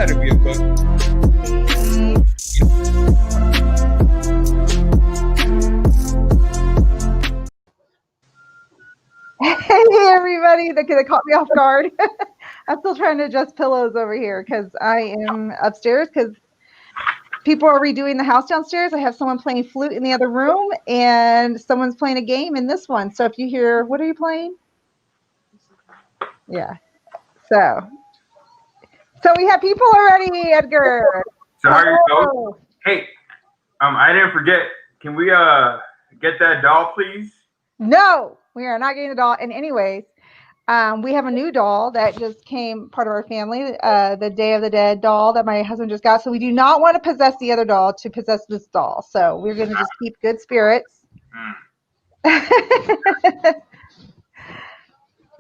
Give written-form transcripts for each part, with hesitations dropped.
how to be a cook. Hey everybody, that caught me off guard. I'm still trying to adjust pillows over here because I am upstairs because people are redoing the house downstairs. I have someone playing flute in the other room and someone's playing a game in this one. So if you hear, what are you playing? Yeah. So we have people already, Edgar. So how are you doing? Hey, I didn't forget. Can we get that doll, please? No, we are not getting the doll. And anyways, we have a new doll that just came part of our family, the Day of the Dead doll that my husband just got. So we do not want to possess the other doll to possess this doll. So we're going to just keep good spirits.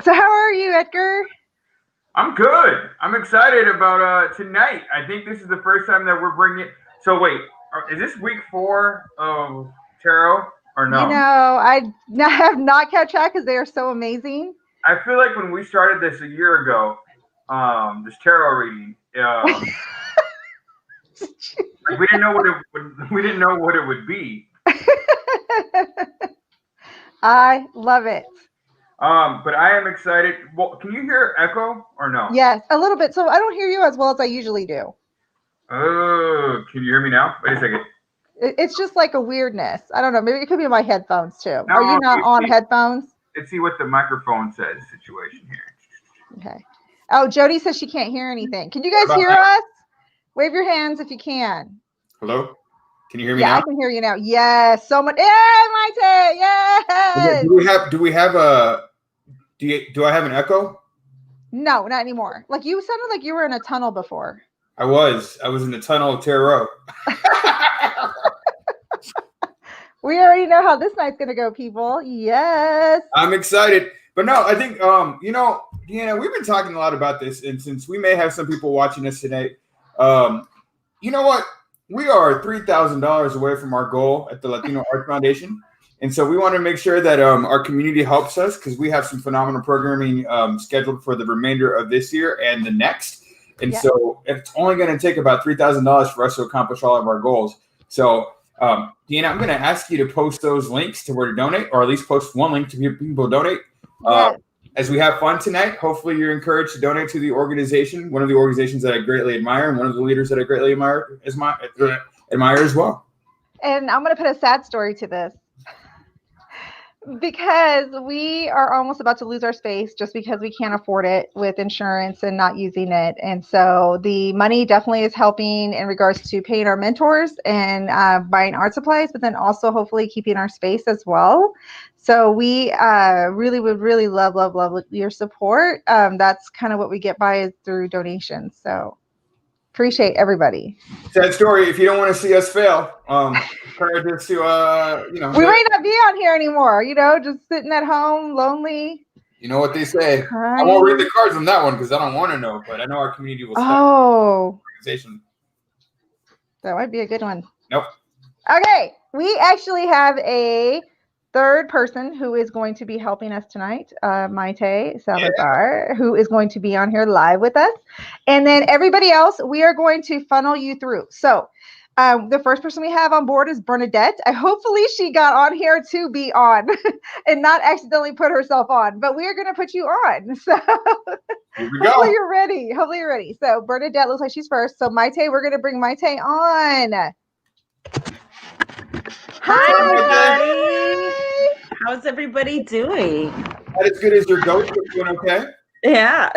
So how are you, Edgar? I'm good. I'm excited about tonight. I think this is the first time that we're bringing it. So wait, is this week 4 of tarot or no? You know, I have not kept track because they are so amazing. I feel like when we started this a year ago, this tarot reading, like we didn't know what it would be. I love it. But I am excited. Well, can you hear echo or no? Yes, a little bit. So I don't hear you as well as I usually do. Oh, can you hear me now? Wait a second. It's just like a weirdness. I don't know. Maybe it could be my headphones too. No, are you not on headphones? Let's see what the microphone says situation here. Okay. Oh, Jody says she can't hear anything. Can you guys hear us? Wave your hands if you can. Hello? Can you hear me now? Yeah, I can hear you now. Yes. So much. Yeah, Maite. Yes. Do I have an echo? No, not anymore. Like you sounded like you were in a tunnel before. I was in the tunnel of tarot. We already know how this night's gonna go, people. Yes. I'm excited. But no, I think Deanna, we've been talking a lot about this, and since we may have some people watching us tonight, you know what? We are $3,000 away from our goal at the Latino Art Foundation. And so we want to make sure that our community helps us because we have some phenomenal programming scheduled for the remainder of this year and the next. And so it's only going to take about $3,000 for us to accomplish all of our goals. So, Deanna, I'm going to ask you to post those links to where to donate, or at least post one link to people donate. As we have fun tonight, hopefully you're encouraged to donate to the organization, one of the organizations that I greatly admire and one of the leaders that I greatly admire as well. And I'm going to put a sad story to this. Because we are almost about to lose our space just because we can't afford it with insurance and not using it. And so the money definitely is helping in regards to paying our mentors and buying art supplies, but then also hopefully keeping our space as well. So we really would really love your support. That's kind of what we get by is through donations. So appreciate everybody. Sad story. If you don't want to see us fail, encourage us to, we might not be on here anymore, just sitting at home, lonely. You know what they say. I won't read the cards on that one because I don't want to know, but I know our community will stop the organization. That might be a good one. Nope. Okay. We actually have a third person who is going to be helping us tonight, Maite Salazar, who is going to be on here live with us. And then everybody else, we are going to funnel you through. So the first person we have on board is Bernadette. Hopefully she got on here to be on and not accidentally put herself on, but we are going to put you on. So here we go. Hopefully you're ready. So Bernadette looks like she's first. So Maite, we're going to bring Maite on. Hi, everybody. How's everybody doing? Not as good as your ghost, but doing okay. Yeah.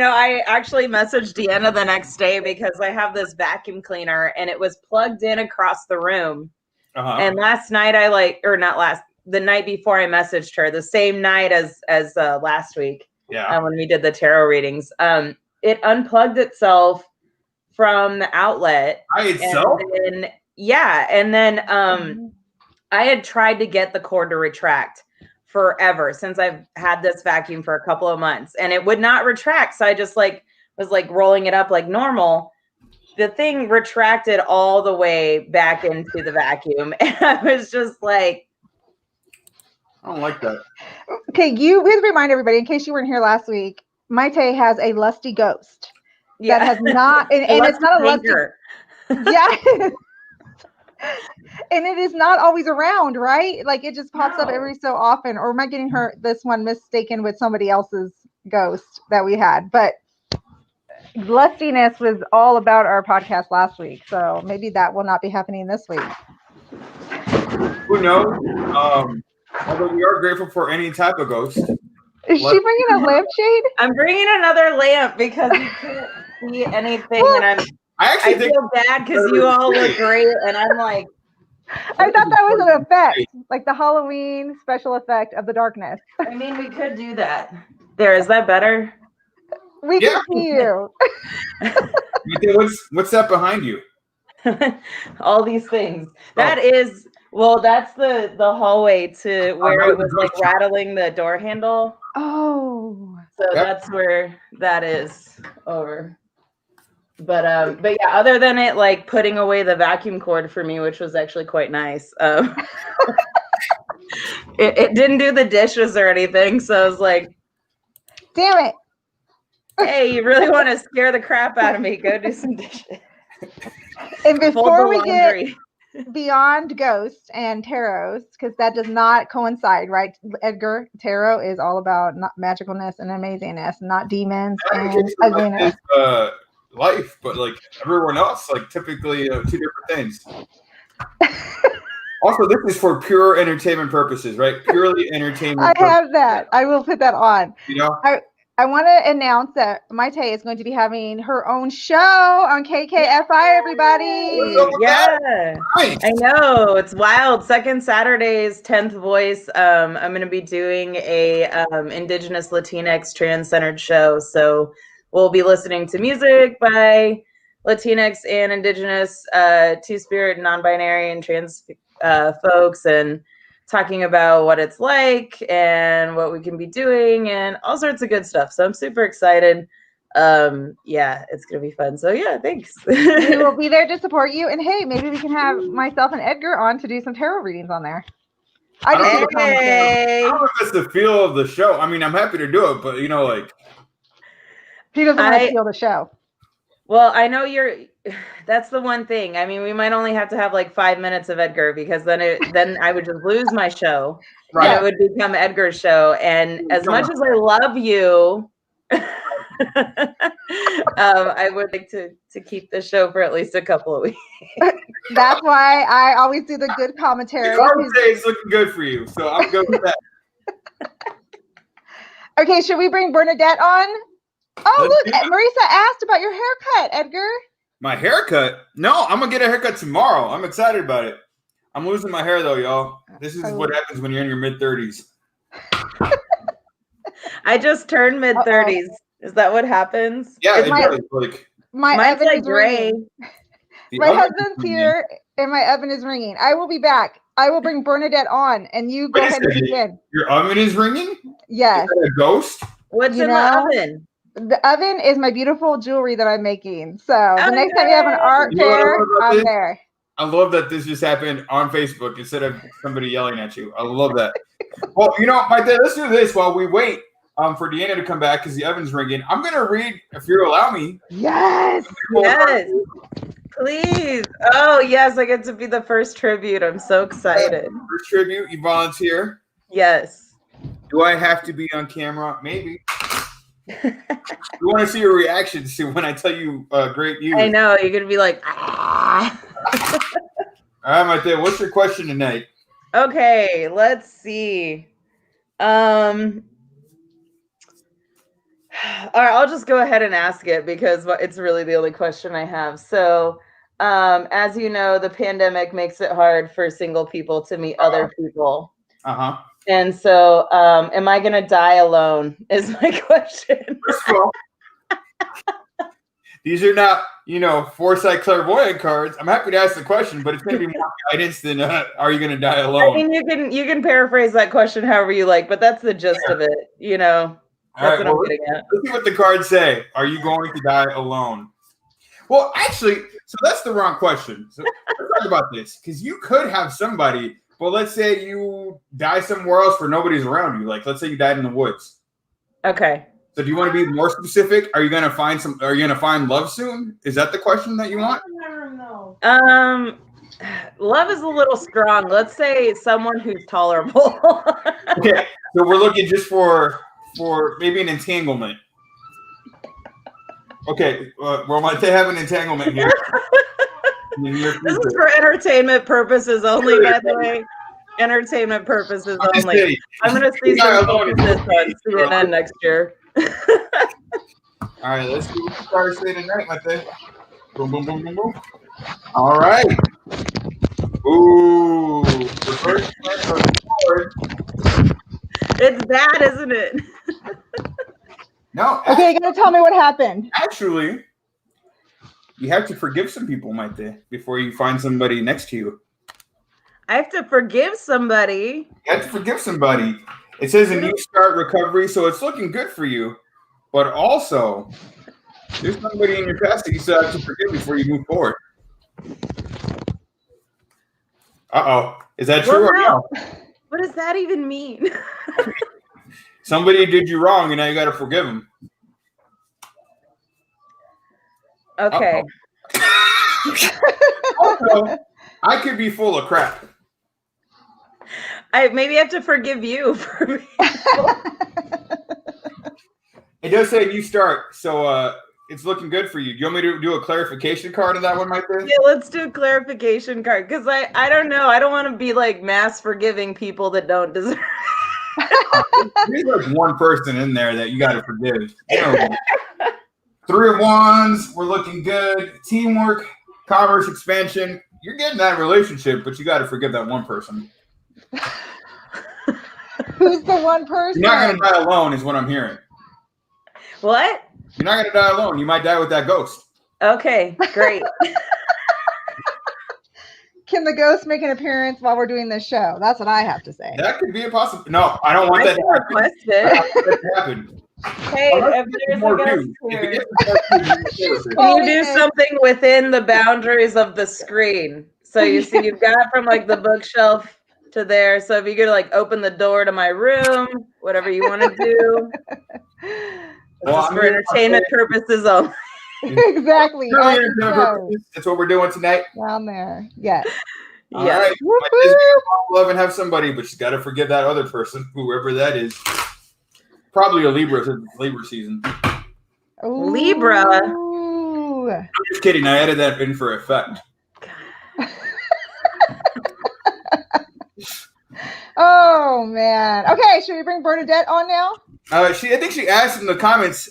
I actually messaged Deanna the next day because I have this vacuum cleaner and it was plugged in across the room. And last night the night before I messaged her, the same night as last week. Yeah. When we did the tarot readings, it unplugged itself from the outlet. By itself? And then I had tried to get the cord to retract forever since I've had this vacuum for a couple of months and it would not retract. So I just was rolling it up like normal. The thing retracted all the way back into the vacuum. And I was just like, I don't like that. Okay. We have to remind everybody in case you weren't here last week, Maite has a lusty ghost. Yeah. that has not, and it's not a Anchor. yeah. And it is not always around, right? Like it just pops up every so often. Or am I getting this one mistaken with somebody else's ghost that we had? But lustiness was all about our podcast last week, so maybe that will not be happening this week. Who knows? Although we are grateful for any type of ghost. Is she bringing a lampshade? I'm bringing another lamp because you can't see anything, and I feel bad because you all look great, and I'm like, I thought that was an effect, like the Halloween special effect of the darkness. I mean, we could do that. There, is that better? We can see you. What's that behind you? All these things. That is, well, that's the hallway to where it was like rattling the door handle. Oh. So that's where that is over. But yeah, other than it like putting away the vacuum cord for me, which was actually quite nice. It didn't do the dishes or anything, so I was like, damn it. Hey, you really want to scare the crap out of me? Go do some dishes. And before we get beyond ghosts and tarots, because that does not coincide, right, Edgar? Tarot is all about magicalness and amazingness, not demons and ugliness. Life, but like everyone else, like typically two different things. Also, this is for pure entertainment purposes, right? Purely entertainment. I have that. I will put that on. You know, I want to announce that Maite is going to be having her own show on KKFI, everybody. Yeah, nice. I know. It's wild. Second Saturday's 10th Voice. I'm going to be doing a Indigenous Latinx trans-centered show. So we'll be listening to music by Latinx and Indigenous, Two-Spirit, non-binary, and trans folks, and talking about what it's like and what we can be doing and all sorts of good stuff. So I'm super excited. Yeah, it's going to be fun. So yeah, thanks. We will be there to support you. And hey, maybe we can have myself and Edgar on to do some tarot readings on there. I don't know if it's the feel of the show. I mean, I'm happy to do it, but you know, like he doesn't want to steal the show. Well, I know that's the one thing. I mean, we might only have to have like 5 minutes of Edgar, because then I would just lose my show. Right. And it would become Edgar's show. And as much as I love you, I would like to keep the show for at least a couple of weeks. That's why I always do the good commentary. I would say it's looking good for you, so I'm good with that. Okay, should we bring Bernadette on? Oh, look, Marisa asked about your haircut, Edgar. My haircut? No, I'm going to get a haircut tomorrow. I'm excited about it. I'm losing my hair, though, y'all. This is what happens when you're in your mid-30s. I just turned mid-30s. Is that what happens? Yeah, does. Mine's like gray. My husband's here, and my oven is ringing. I will be back. I will bring Bernadette on, and you go ahead and begin. Your oven is ringing? Yes. Is that a ghost? What's in the oven? The oven is my beautiful jewelry that I'm making. So the next time you have an art fair, I'm there. I love that this just happened on Facebook instead of somebody yelling at you. I love that. Well, you know, my dad, let's do this while we wait for Deanna to come back because the oven's ringing. I'm going to read, if you allow me. Yes. Yes. Please. Oh, yes. I get to be the first tribute. I'm so excited. First tribute. You volunteer? Yes. Do I have to be on camera? Maybe. You want to see your reactions to when I tell you great news. I know. You're going to be like, ah. All right, my dad. What's your question tonight? Okay. Let's see. All right, I'll just go ahead and ask it because it's really the only question I have. So, as you know, the pandemic makes it hard for single people to meet other people. Uh-huh. And so, am I going to die alone is my question. First of all, these are not, foresight clairvoyant cards. I'm happy to ask the question, but it's going to be more guidance than are you going to die alone? I mean, you can paraphrase that question however you like, but that's the gist of it, That's what I'm getting at. Let's see what the cards say. Are you going to die alone? Well, actually, so that's the wrong question. So let's talk about this because you could have somebody, but let's say you die somewhere else where nobody's around you. Like, let's say you died in the woods. Okay. So do you want to be more specific? Are you gonna find love soon? Is that the question that you want? Love is a little strong. Let's say someone who's tolerable. Okay, so we're looking just for maybe an entanglement. Okay, well, might they have an entanglement here? This is for entertainment purposes only, by the way. Entertainment purposes only. I'm going to see some pieces on CNN next year. All right, let's see what the stars say tonight, Mate. Boom, boom, boom, boom, boom. All right. Ooh, the first one on the board. It's bad, isn't it? No. Okay, you gotta tell me what happened. Actually, you have to forgive some people, Mate, before you find somebody next to you. I have to forgive somebody. You have to forgive somebody. It says a new start recovery, so it's looking good for you. But also, there's somebody in your past that you still have to forgive before you move forward. Uh-oh. Is that true or no? What does that even mean? Somebody did you wrong, and now you got to forgive them. Okay. Also, I could be full of crap. I maybe have to forgive you for me. It does say new start, so it's looking good for you. Do you want me to do a clarification card on that one, Mike? Yeah, let's do a clarification card because I don't know. I don't want to be like mass forgiving people that don't deserve. There's like one person in there that you got to forgive. You know, 3 of Wands, we're looking good. Teamwork, commerce expansion. You're getting that relationship, but you got to forgive that one person. Who's the one person? You're not going to die alone, is what I'm hearing. What? You're not going to die alone. You might die with that ghost. Okay, great. Can the ghost make an appearance while we're doing this show? That's what I have to say. That could be a possibility. No, I don't want that to happen. Request I don't it. want that to happen. Hey, if there's a ghost here, can you do something within the boundaries of the screen? So you see, you've got from like the bookshelf to there. So if you could like open the door to my room, whatever you want to do. Just for entertainment purposes only. Exactly. That's what we're doing tonight. Down there. Yes. All right. Love and have somebody, but she's got to forgive that other person, whoever that is. Probably a Libra, since it's Libra season. Ooh. Libra. I'm just kidding. I added that in for effect. Oh man. Okay, should we bring Bernadette on now? I think she asked in the comments.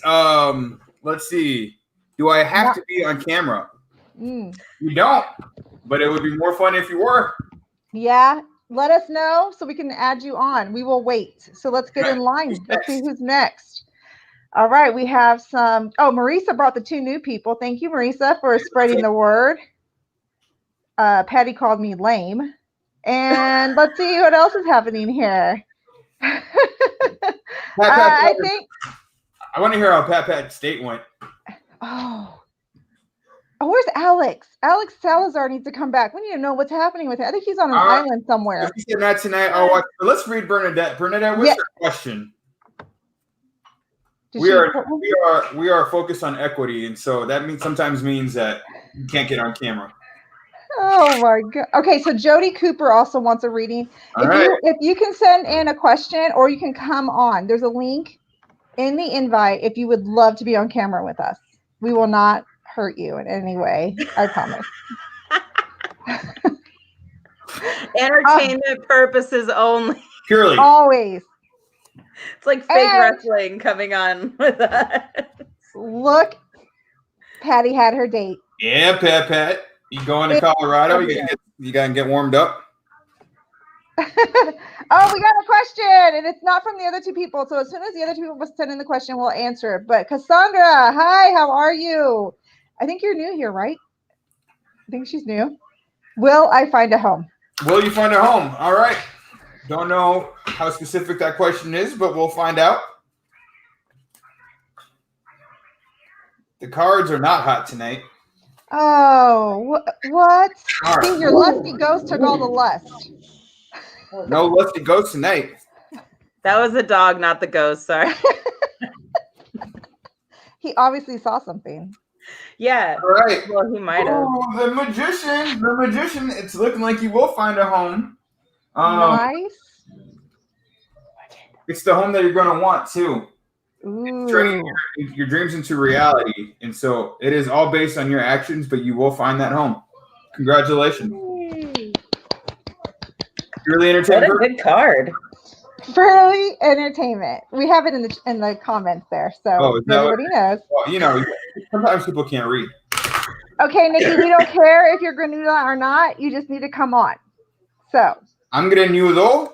Let's see. Do I have to be on camera? You don't, but it would be more fun if you were. Yeah. Let us know so we can add you on. We will wait. So let's get in line. Let's see who's next. All right. We have some. Oh, Marisa brought the 2 new people. Thank you, Marisa, for spreading the word. Patty called me lame. And let's see what else is happening here. I think. I want to hear how Pat State went. Oh, where's Alex? Alex Salazar needs to come back. We need to know what's happening with him. I think he's on an island somewhere. If he said not tonight, let's read Bernadette. Bernadette, what's your question? We are focused on equity, and so that sometimes means that you can't get on camera. Oh my God. Okay, so Jody Cooper also wants a reading. If you can send in a question or you can come on, there's a link in the invite if you would love to be on camera with us. We will not hurt you in any way. I promise. Entertainment purposes only. Purely. Always. It's like fake wrestling coming on with us. Look, Patty had her date. Yeah, Pat. You going to Colorado? You gotta get warmed up. Oh, we got a question, and it's not from the other 2 people. So as soon as the other 2 people send in the question, we'll answer it. But Cassandra, hi, how are you? I think you're new here, right? I think she's new. Will I find a home? Will you find a home? All right. Don't know how specific that question is, but we'll find out. The cards are not hot tonight. Oh, what? Right. See, your lusty ghost took all the lust. No lusty ghost tonight. That was the dog, not the ghost. Sorry. He obviously saw something. Yeah. All right. Well, he might have. Oh, the magician. It's looking like you will find a home. Nice. It's the home that you're going to want too. Turning Ooh. your dreams into reality, and so it is all based on your actions. But you will find that home. Congratulations. Really entertaining. What a good card. Furley Entertainment. We have it in the comments there, so everybody knows. Well, you know, sometimes people can't read. Okay, Nikki, we don't care if you're Granula or not. You just need to come on. So I'm Granudo.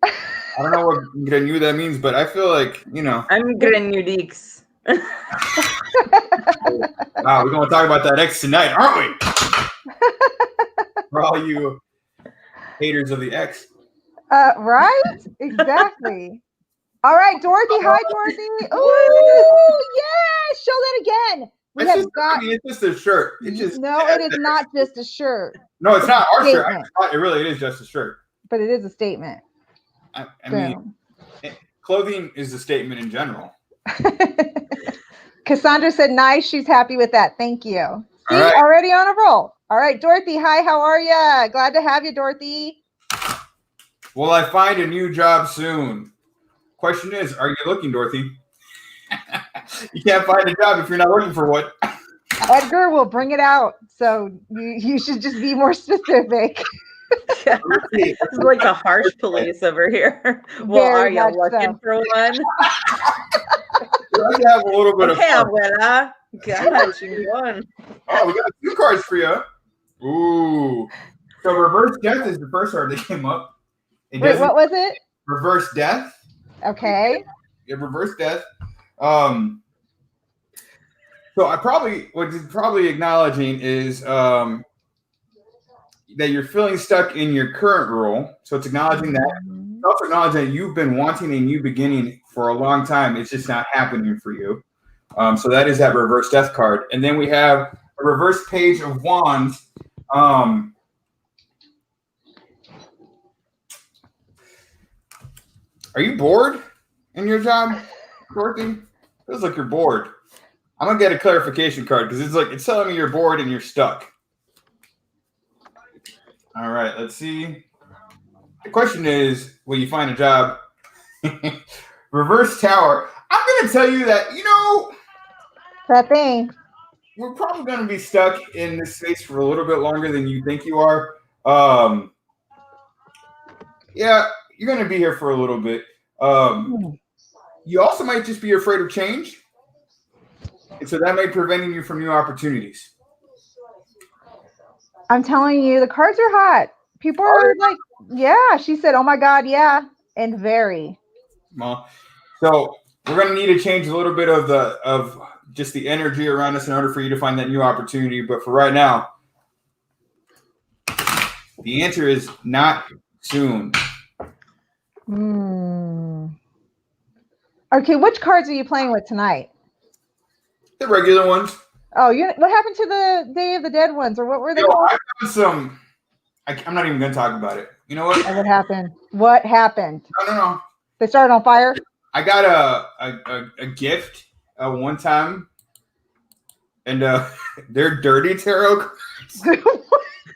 I don't know what Granu that means, but I feel like, you know. I'm Granudix. Wow, we're going to talk about that X tonight, aren't we? For all you haters of the X. Right? Exactly. All right, Dorothy. Hi, Dorothy. Ooh, yeah. Show that again. It's just a shirt. It is not just a shirt. No, it's not our shirt. It is just a shirt. But it is a statement. I mean, clothing is a statement in general. Cassandra said, nice. She's happy with that. Thank you. See, right. Already on a roll. All right, Dorothy. Hi, how are you? Glad to have you, Dorothy. Will I find a new job soon? Question is, are you looking, Dorothy? You can't find a job if you're not looking for one. Edgar will bring it out. So you should just be more specific. Yeah. This is like the harsh police over here. Well, are you looking for one? You have a little bit of fun. Abuela. Gosh, you're one. Oh, we got 2 cards for you. Ooh. So reverse death is the first card that came up. Wait, what was it? Reverse death. Okay. Yeah, reverse death. So what you're probably acknowledging is that you're feeling stuck in your current role. So it's acknowledging that. It's also acknowledging that you've been wanting a new beginning for a long time. It's just not happening for you. So that is that reverse death card. And then we have a reverse page of wands. Are you bored in your job, Dorothy? Feels like you're bored. I'm gonna get a clarification card because it's telling me you're bored and you're stuck. All right, let's see. The question is, will you find a job? Reverse tower. I'm gonna tell you that, that thing. We're probably gonna be stuck in this space for a little bit longer than you think you are. Yeah, you're gonna be here for a little bit. You also might just be afraid of change. And so that may be preventing you from new opportunities. I'm telling you, the cards are hot. People are like, yeah. She said, oh my God, yeah. And very. Well, so we're going to need to change a little bit of just the energy around us in order for you to find that new opportunity. But for right now, the answer is not soon. Okay, which cards are you playing with tonight? The regular ones. Oh, what happened to the Day of the Dead ones, or what were they called? I found some. I'm not even going to talk about it. You know what? What happened? What happened? No. They started on fire? I got a gift one time, and they're dirty tarot cards.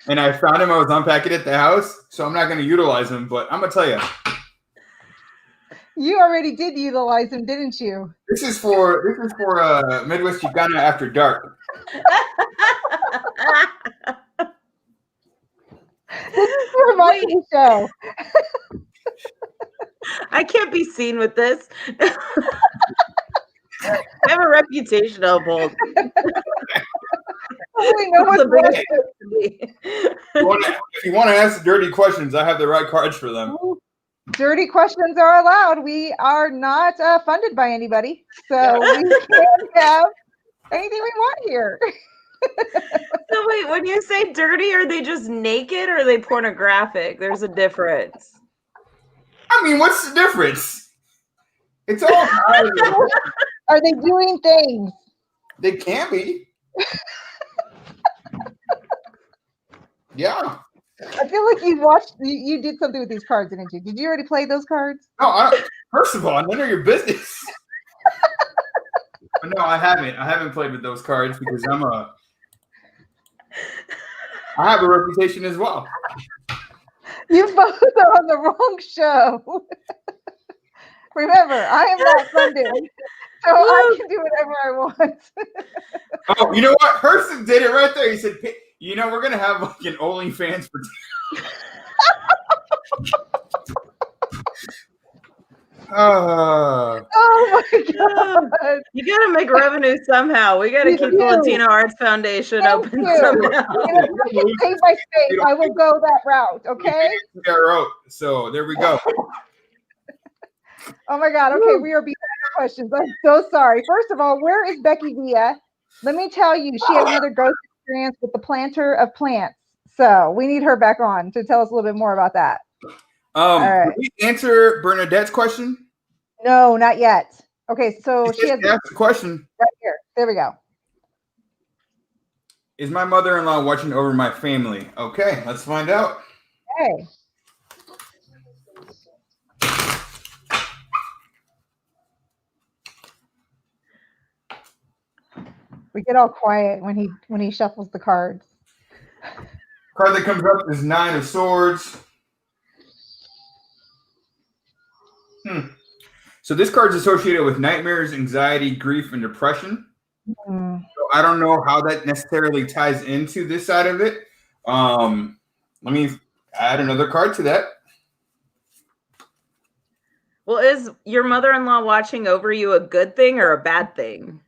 And I found them. I was unpacking at the house, so I'm not going to utilize them. But I'm going to tell you. You already did utilize them, didn't you? This is for Midwest Chicana After Dark. This is for my show. I can't be seen with this. I have a reputation to uphold. If you want to ask dirty questions, I have the right cards for them. Dirty questions are allowed. We are not funded by anybody, so we can have anything we want here. So wait, when you say dirty, are they just naked or are they pornographic? There's a difference. I mean, what's the difference? It's all. Are they doing things? They can be. Yeah. I feel like you did something with these cards, didn't you? Did you already play those cards? No, first of all, none of your business. But no, I haven't. I haven't played with those cards because I have a reputation as well. You both are on the wrong show. Remember, I am not funded, so I can do whatever I want. Oh, you know what? Hurston did it right there. He said, "You know, we're gonna have like an OnlyFans for." Oh my god! You gotta make revenue somehow. We gotta keep the Latino Arts Foundation open somehow. If I can save my space, I will go that route. Okay. So there we go. Oh my god. Okay, we are behind questions. I'm so sorry. First of all, where is Becky Villa? Let me tell you, she had another ghost experience with the planter of plants. So we need her back on to tell us a little bit more about that. Right. Did we answer Bernadette's question? No, not yet. Okay, so she has asked the question right here. There we go. Is my mother-in-law watching over my family? Okay, let's find out. Hey. We get all quiet when he shuffles the cards. Card that comes up is 9 of Swords. So this card's associated with nightmares, anxiety, grief, and depression. So I don't know how that necessarily ties into this side of it. Let me add another card to that. Well, is your mother-in-law watching over you a good thing or a bad thing?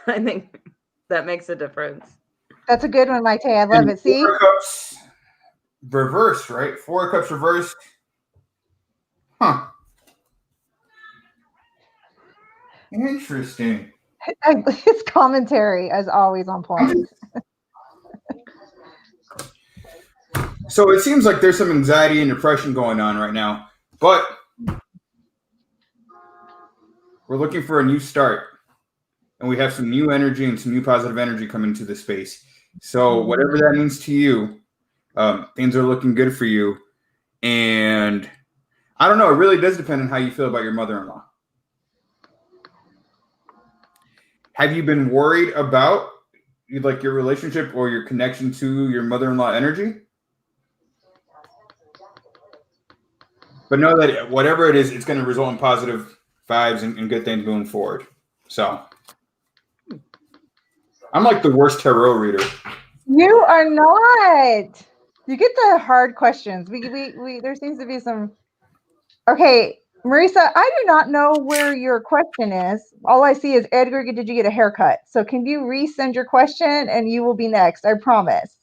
I think that makes a difference. That's a good one, Maite. I love it. See? 4 Cups reversed, right? 4 Cups reversed. Huh. Interesting. His commentary is always on point. So it seems like there's some anxiety and depression going on right now, but we're looking for a new start, and we have some new energy and some new positive energy coming to the space. So whatever that means to you, things are looking good for you. And I don't know, it really does depend on how you feel about your mother-in-law. Have you been worried about like your relationship or your connection to your mother-in-law energy? But know that whatever it is, it's going to result in positive vibes and good things moving forward. So I'm like the worst tarot reader. You are not. You get the hard questions. We there seems to be some. Okay, Marisa, I do not know where your question is. All I see is Edgar, did you get a haircut? So can you resend your question and you will be next, I promise.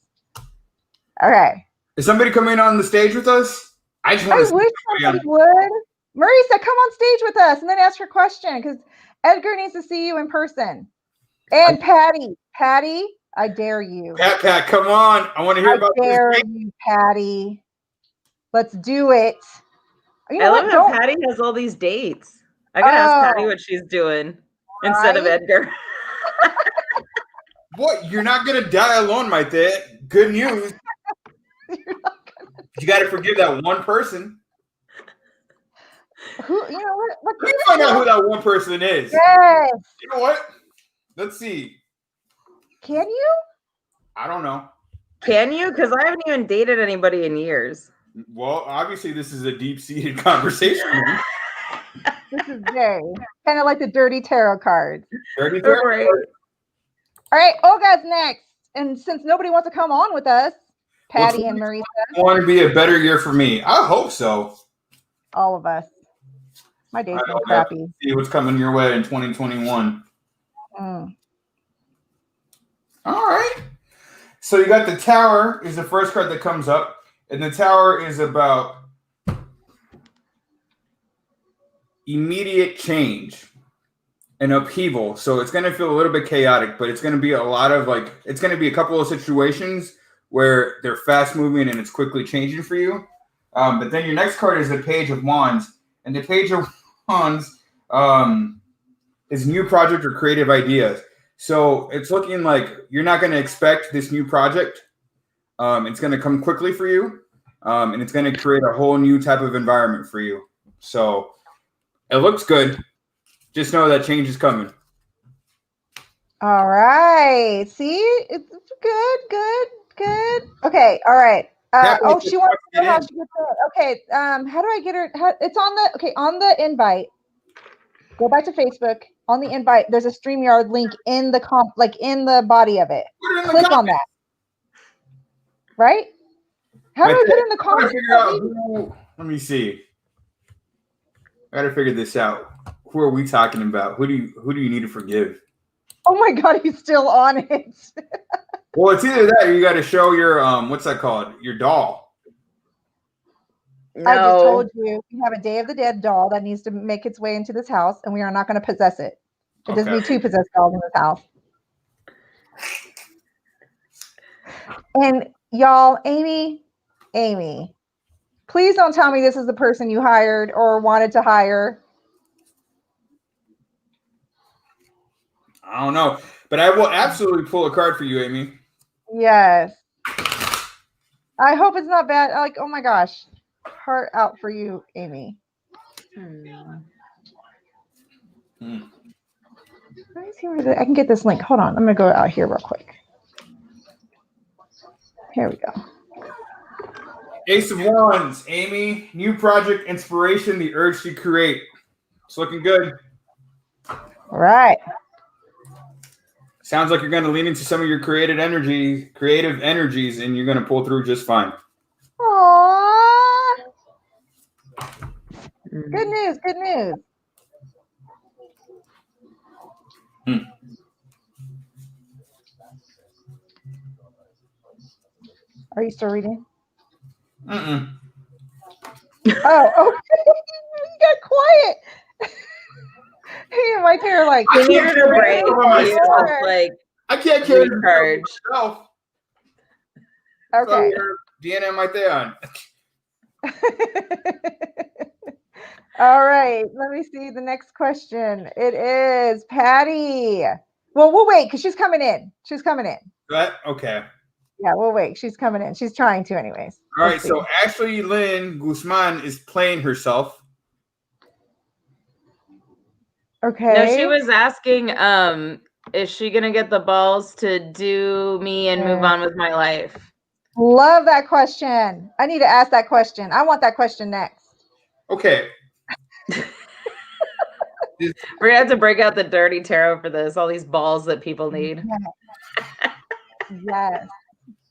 Okay. Is somebody coming on the stage with us? I wish somebody would. Marisa, come on stage with us and then ask your question because Edgar needs to see you in person. And Patty, I dare you. Pat, come on. I want to hear about this. I dare you, Patty. Let's do it. You know I love how Patty has all these dates. I gotta ask Patty what she's doing instead of Edgar. What? You're not gonna die alone, my dad. Good news. You got to forgive that one person. Who? You know what? Let me find out who that one person is. Yes. You know what? Let's see. Can you? I don't know. Can you? Because I haven't even dated anybody in years. Well, obviously, this is a deep-seated conversation. This is very kind of like the dirty tarot cards. Dirty tarot cards. All right, Olga's next. And since nobody wants to come on with us, Patty and Marisa. Want to be a better year for me? I hope so. All of us. My day's been crappy. See what's coming your way in 2021. All right. So you got the Tower is the first card that comes up. And the Tower is about immediate change and upheaval. So it's going to feel a little bit chaotic, but it's going to be a lot of it's going to be a couple of situations where they're fast moving and it's quickly changing for you. But then your next card is the Page of Wands. And the Page of Wands is new project or creative ideas. So it's looking like you're not going to expect this new project. It's going to come quickly for you. And it's going to create a whole new type of environment for you. So it looks good. Just know that change is coming. All right. See, it's good. Okay. All right. She wants to know how she gets it. Okay. How do I get her? It's on the invite. Go back to Facebook. On the invite, there's a StreamYard link in the in the body of it. Click on that. Right? How do I put in the comments? Let me see. I gotta figure this out. Who are we talking about? Who do you need to forgive? Oh my God, he's still on it. Well, it's either that or you got to show your what's that called? Your doll. No. I just told you we have a Day of the Dead doll that needs to make its way into this house, and we are not going to possess it. It doesn't need 2 possessed dolls in this house. And y'all, Amy, please don't tell me this is the person you hired or wanted to hire. I don't know, but I will absolutely pull a card for you, Amy. Yes. I hope it's not bad. Like, oh my gosh. Heart out for you, Amy. Let me see where I can get this link. Hold on. I'm going to go out here real quick. Here we go. Ace of Wands, Amy. New project inspiration, the urge to create. It's looking good. All right. Sounds like you're going to lean into some of your creative energies, and you're going to pull through just fine. Aww. Good news. Are you still reading? Mm-mm. Oh, okay. You got quiet. He and Mike are like, I needed a break. Like, I can't carry myself. Okay. DNA right there on. All right. Let me see the next question. It is Patty. Well, we'll wait because she's coming in. Right? Okay. Yeah, we'll wait. She's coming in. She's trying to, anyways. All right. So Ashley Lynn Guzman is playing herself. Okay. No, she was asking, is she gonna get the balls to do me and move on with my life? Love that question. I need to ask that question. I want that question next. Okay. We're gonna have to break out the dirty tarot for this. All these balls that people need. Yes.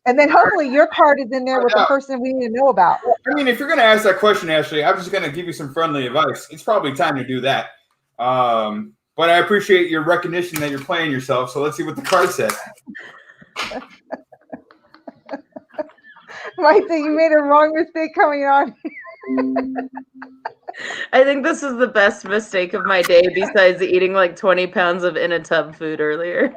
And then hopefully your card is in there with the person we need to know about. I mean, if you're going to ask that question, Ashley, I'm just going to give you some friendly advice. It's probably time to do that. But I appreciate your recognition that you're playing yourself. So let's see what the card says. Mike, you made a wrong mistake coming on. I think this is the best mistake of my day besides eating like 20 pounds of in a tub food earlier.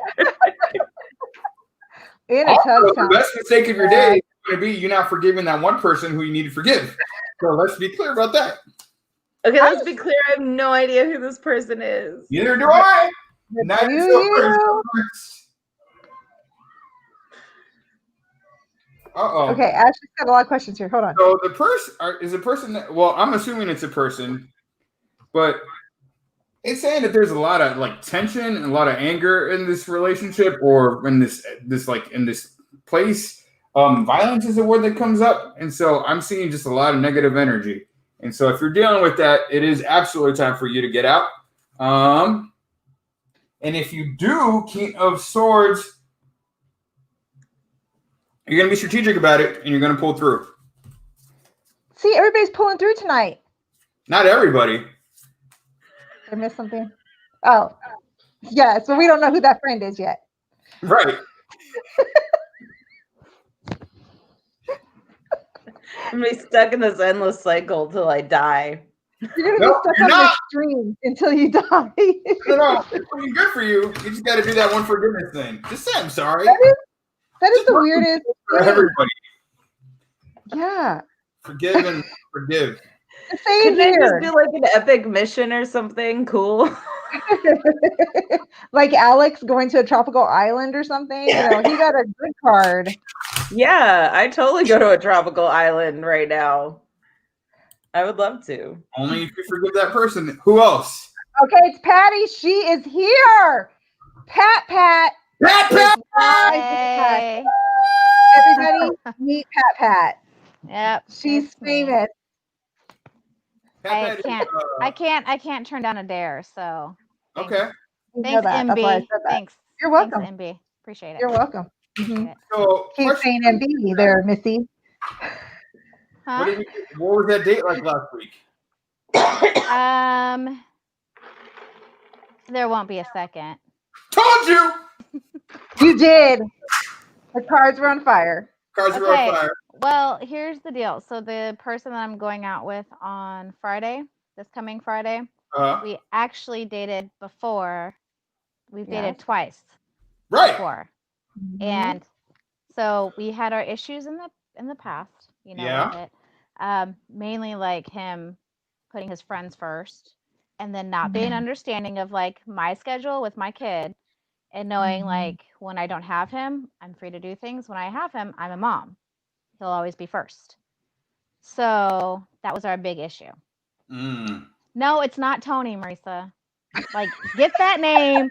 The best mistake of your day is going to be you not forgiving that one person who you need to forgive. So let's be clear about that. Okay, let's be clear. I have no idea who this person is. Neither do I. Not Okay, Ashley's got a lot of questions here. Hold on. So the person is a person that, well, I'm assuming it's a person, but it's saying that there's a lot of like tension and a lot of anger in this relationship or in this place. Violence is a word that comes up. And so I'm seeing just a lot of negative energy. And so if you're dealing with that, it is absolutely time for you to get out. And if you do, King of Swords, you're going to be strategic about it and you're going to pull through. See, everybody's pulling through tonight. Not everybody. Did I miss something? Oh, yes, but we don't know who that friend is yet. Right. I'm going to be stuck in this endless cycle till I die. You're going to be stuck on this stream until you die. No, it's looking good for you. You just got to do that one forgiveness thing. Just say I'm sorry. That is the weirdest for everybody. Yeah. Forgive and forgive. Could they just do like an epic mission or something cool? Like Alex going to a tropical island or something. You know, he got a good card. Yeah, I totally go to a tropical island right now. I would love to. Only if you forgive that person. Who else? Okay, it's Patty. She is here. Pat. Pat Pat. Yay. Everybody meet Pat. Yep. She's it's me. famous. Pat Pat is, I can't turn down a dare, so thanks. okay. You know Thanks, that. That's why I MB. said that. Thanks. You're welcome. Thanks, MB. Appreciate it. You're welcome. Appreciate it. So Keep question, saying MB there, Missy. Huh? what was that date like last week? There won't be a second. Told you. You did. The cards were on fire. Cars were on Okay. fire. Well, here's the deal. So the person that I'm going out with on Friday, this coming Friday, we actually dated before. We've dated twice Right. before. Mhm. And so we had our issues in the past, you know, Yeah. with it. Mainly like him putting his friends first and then not being understanding of like my schedule with my kid and knowing like when I don't have him, I'm free to do things. When I have him, I'm a mom. He'll always be first. So that was our big issue. No, it's not Tony, Marisa. Like, get that name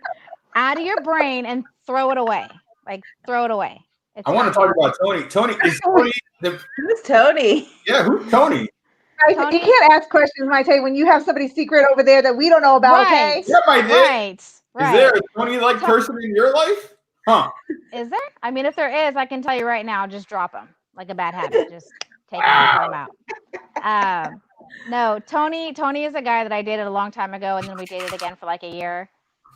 out of your brain and throw it away. Like, throw it away. It's I want to not talk him. about Tony. Tony is Tony. Who's Tony? Yeah, who's Tony? Tony- You can't ask questions, Maite, when you have somebody secret over there that we don't know about, okay? Right. Yeah, my dick. Right. Is there a Tony-like person in your life? Huh? Is there? I mean, if there is, I can tell you right now, just drop him like a bad habit. Just take him and throw him out. No, Tony is a guy that I dated a long time ago, and then we dated again for like a year.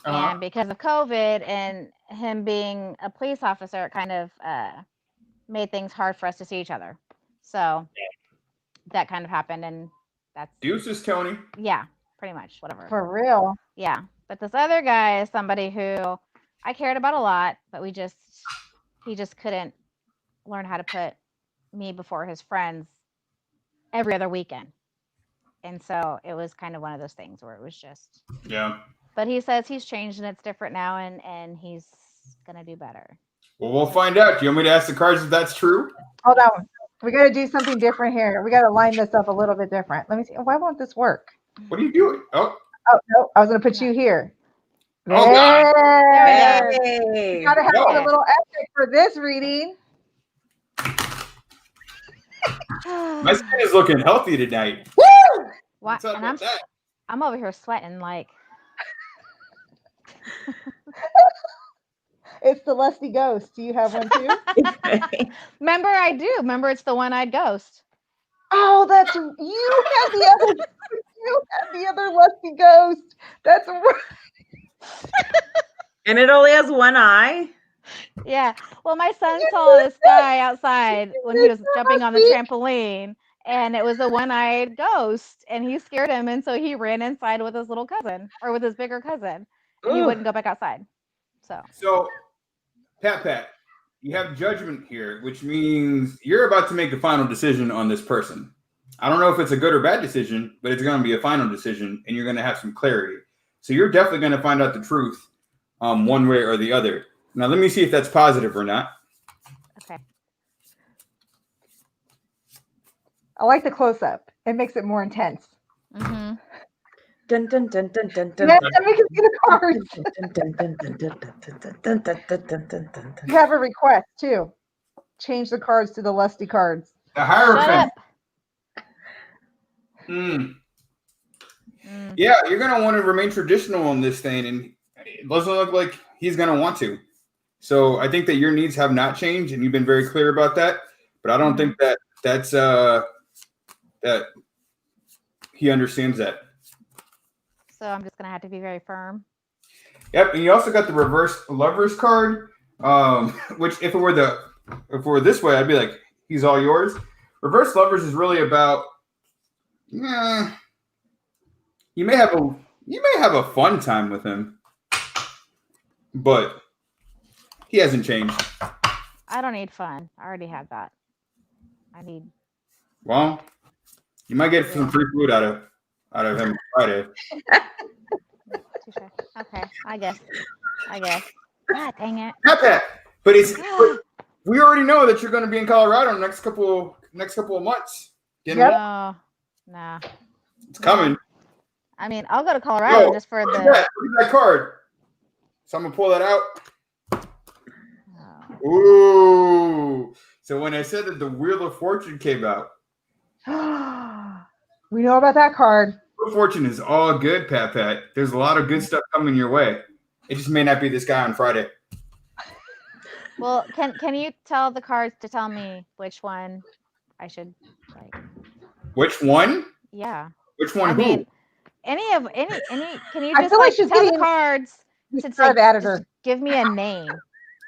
And because of COVID and him being a police officer, it kind of made things hard for us to see each other. So that kind of happened, and that's Deuces, Tony. yeah, pretty much whatever. For real. Yeah, but this other guy is somebody who I cared about a lot, but he just couldn't learn how to put me before his friends every other weekend. And so it was kind of one of those things where it was just Yeah. But he says he's changed and it's different now, and he's gonna do better. Well, we'll find out. Do you want me to ask the cards if that's true? Hold on. We got to do something different here. We got to line this up a little bit different. Let me see. Why won't this work? What are you doing? Oh, no. I was going to put you here. Oh, God. There. Hey. You got to have a little epic for this reading. my skin is looking healthy tonight. Woo! What? What's up And with that? I'm over here sweating like. It's the lusty ghost. Do you have one too? Remember, I do. Remember, it's the one-eyed ghost. Oh, that's you had the other. You had the other lusty ghost. That's right. And it only has one eye. Yeah. Well, my son saw this guy outside when he was jumping on the trampoline, and it was a one-eyed ghost, and he scared him, and so he ran inside with his little cousin or with his bigger cousin, and he wouldn't go back outside. So, Pat, you have judgment here, which means you're about to make a final decision on this person. I don't know if it's a good or bad decision, but it's going to be a final decision, and you're going to have some clarity. So you're definitely going to find out the truth one way or the other. Now, let me see if that's positive or not. okay. I like the close-up. It makes it more intense. Mm-hmm. Dun, dun, dun, dun, dun, dun, Yeah, dun. let me see the cards. Dun, dun, dun, dun, dun, dun, dun, dun, dun, dun, dun, dun. You have a request too. Change the cards to the lusty cards. The Shut Hierophant. up. Yeah, you're going to want to remain traditional on this thing, and it doesn't look like he's going to want to. So I think that your needs have not changed, and you've been very clear about that. But I don't think that that's that he understands that. So I'm just gonna have to be very firm. Yep, and you also got the reverse lovers card, which if it were this way, I'd be like, he's all yours. Reverse lovers is really about, you may have a fun time with him, but he hasn't changed. I don't need fun. I already have that. I need. Well, you might get some free food out of him Friday. Touche. Okay, I guess. God dang it. Not that, but we already know that you're going to be in Colorado in the next couple of months. Get Yep. it? No, nah. It's coming. I mean, I'll go to Colorado just for Look at the. that. Look at that card. So I'm gonna pull that out. Oh. Ooh. So when I said that the Wheel of Fortune came out, We know about that card. Wheel of Fortune is all good, Pat. There's a lot of good stuff coming your way. It just may not be this guy on Friday. Well, can you tell the cards to tell me which one I should like? Which one? Yeah. Which one? I Who? mean, any. Can you I just feel like like she's tell the getting cards to kind say, of editor. just give me a name.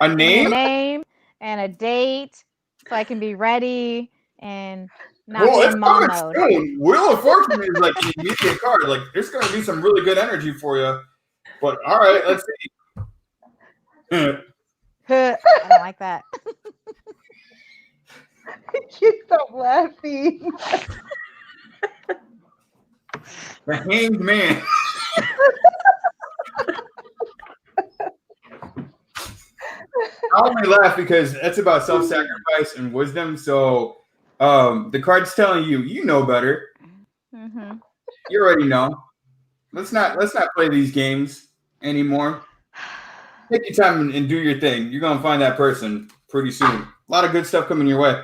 A Give me a name? name and a date so I can be ready and not Well, be it's in mom coming mode. soon. Wheel of Fortune is like an immediate card. Like there's gonna be some really good energy for you. But all right, let's see. I don't like that. I can't stop laughing. The Hanged Man. I only laugh because that's about self-sacrifice and wisdom. So the card's telling you, you know better. Mm-hmm. You already know. Let's not play these games anymore. Take your time and do your thing. You're gonna find that person pretty soon. A lot of good stuff coming your way.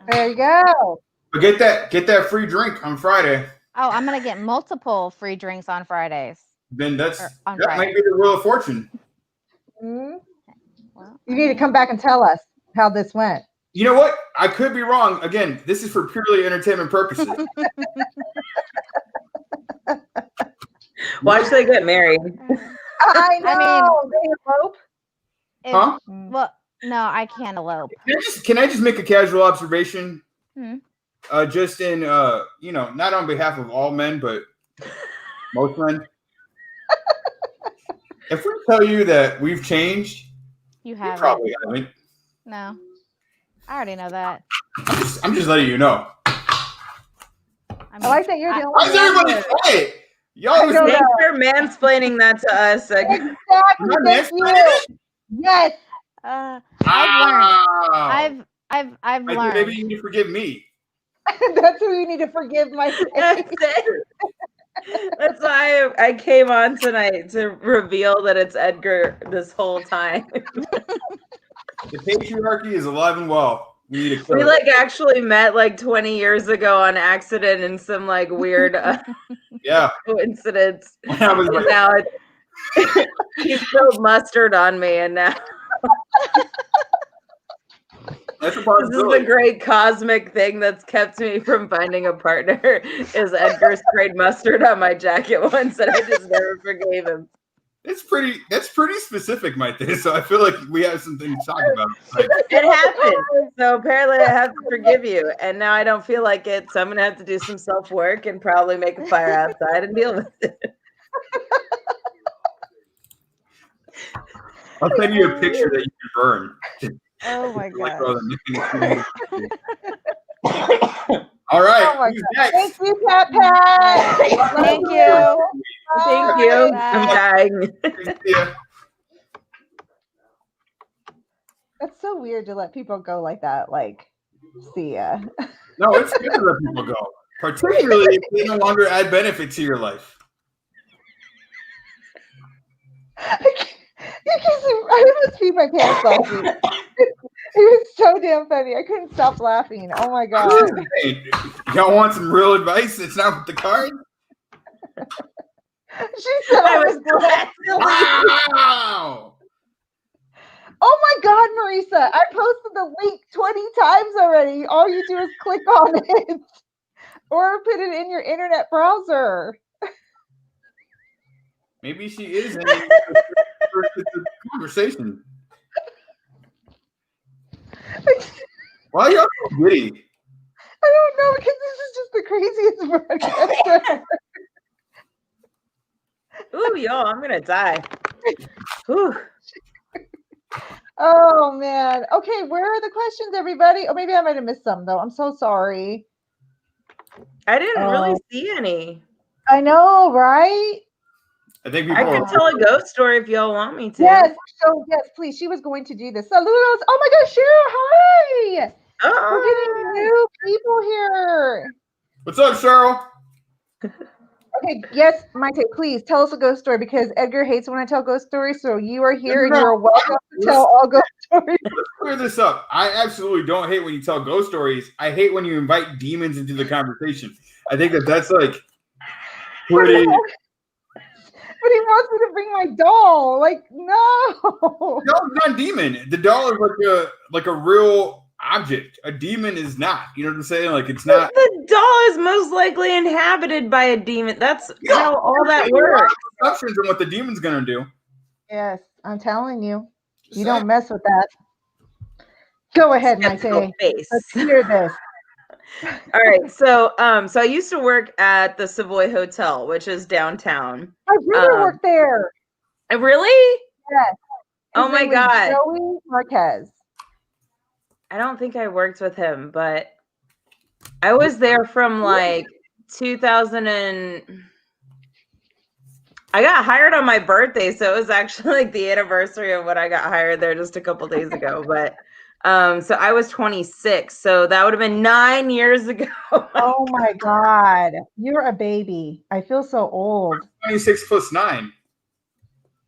There you go. But get that free drink on Friday. Oh, I'm gonna get multiple free drinks on Fridays. Then Or that on might Friday. be the Wheel of Fortune. Mhm. Well, You need to come back and tell us how this went. You know what? I could be wrong. Again, this is for purely entertainment purposes. Watch they get married. I know. I mean, they elope. Huh? Well, no, I can't elope. Can I just make a casual observation? Hmm. Just in not on behalf of all men, but most men. If we tell you that we've changed, You we haven't. probably haven't. No, I already know that. I'm just letting you know. I I like that you're the only Why is one everybody here. quiet? Y'all I was don't Thanks know. for mansplaining that to us. Exactly. Am I Thank mansplaining you. it? Yes. I've learned. Wow. I've Maybe learned. you need to forgive me. That's who you need to forgive my That's face. it. That's why I came on tonight to reveal that it's Edgar this whole time. The patriarchy is alive and well. We need to kill We it. like actually met like 20 years ago on accident in some like weird Yeah. coincidence. When I was And like, now he spilled mustard on me, and now that's a this is possibility. the great cosmic thing that's kept me from finding a partner. Is Edgar sprayed mustard on my jacket once, and I just never forgave him. That's pretty specific, Mike. So I feel like we have something to talk about. Like, It happened. So apparently I have to forgive you. And now I don't feel like it. So I'm going to have to do some self work and probably make a fire outside and deal with it. I'll send you a picture that you can burn. Oh my Like, god. all right. Oh my Who's God. next? Thank you, Pat. Thank you. Thank you. Bye. I'm dying. Yeah. That's so weird to let people go like that. Like, see ya. No, it's good to let people go, particularly if they no longer add benefit to your life. I almost peed my pants last week. It was so damn funny. I couldn't stop laughing. Oh my God. Hey, y'all want some real advice? It's not with the card. She said I was glad. Wow. Oh my God, Marisa. I posted the link 20 times already. All you do is click on it or put it in your internet browser. Maybe she is in the conversation. Why y'all so giddy? I don't know because this is just the craziest broadcast. Ooh, y'all, I'm going to die. Whew. Oh man. Okay, where are the questions, everybody? Oh, maybe I might have missed some though. I'm so sorry. I didn't really see any. I know, right? I think I people can tell a ghost story if y'all want me to. Yes. So yes, please. She was going to do this. Saludos. Oh my gosh, Cheryl, hi. We're getting new people here. What's up, Cheryl? Okay, yes, Maite, please tell us a ghost story because Edgar hates when I tell ghost stories. So you are here and you're welcome to tell all ghost stories. Let's clear this up. I absolutely don't hate when you tell ghost stories. I hate when you invite demons into the conversation. I think that's like pretty. But he wants me to bring my doll. Like, no. The doll's not a demon. The doll is like a real object. A demon is not. You know what I'm saying? Like it's not. The doll is most likely inhabited by a demon. That's how all that works. Assumptions on what the demon's gonna do. Yes, I'm telling you. You don't mess with that. Go ahead, Maite. Let's hear this. All right, so I used to work at the Savoy Hotel, which is downtown. My brother worked there. Really? Yes. Oh my God. Joey Marquez. I don't think I worked with him, but I was there from like 2000 and I got hired on my birthday, so it was actually like the anniversary of when I got hired there just a couple days ago. But so I was 26, so that would have been 9 years ago. Oh my God, you're a baby. I feel so old. 26 plus 9.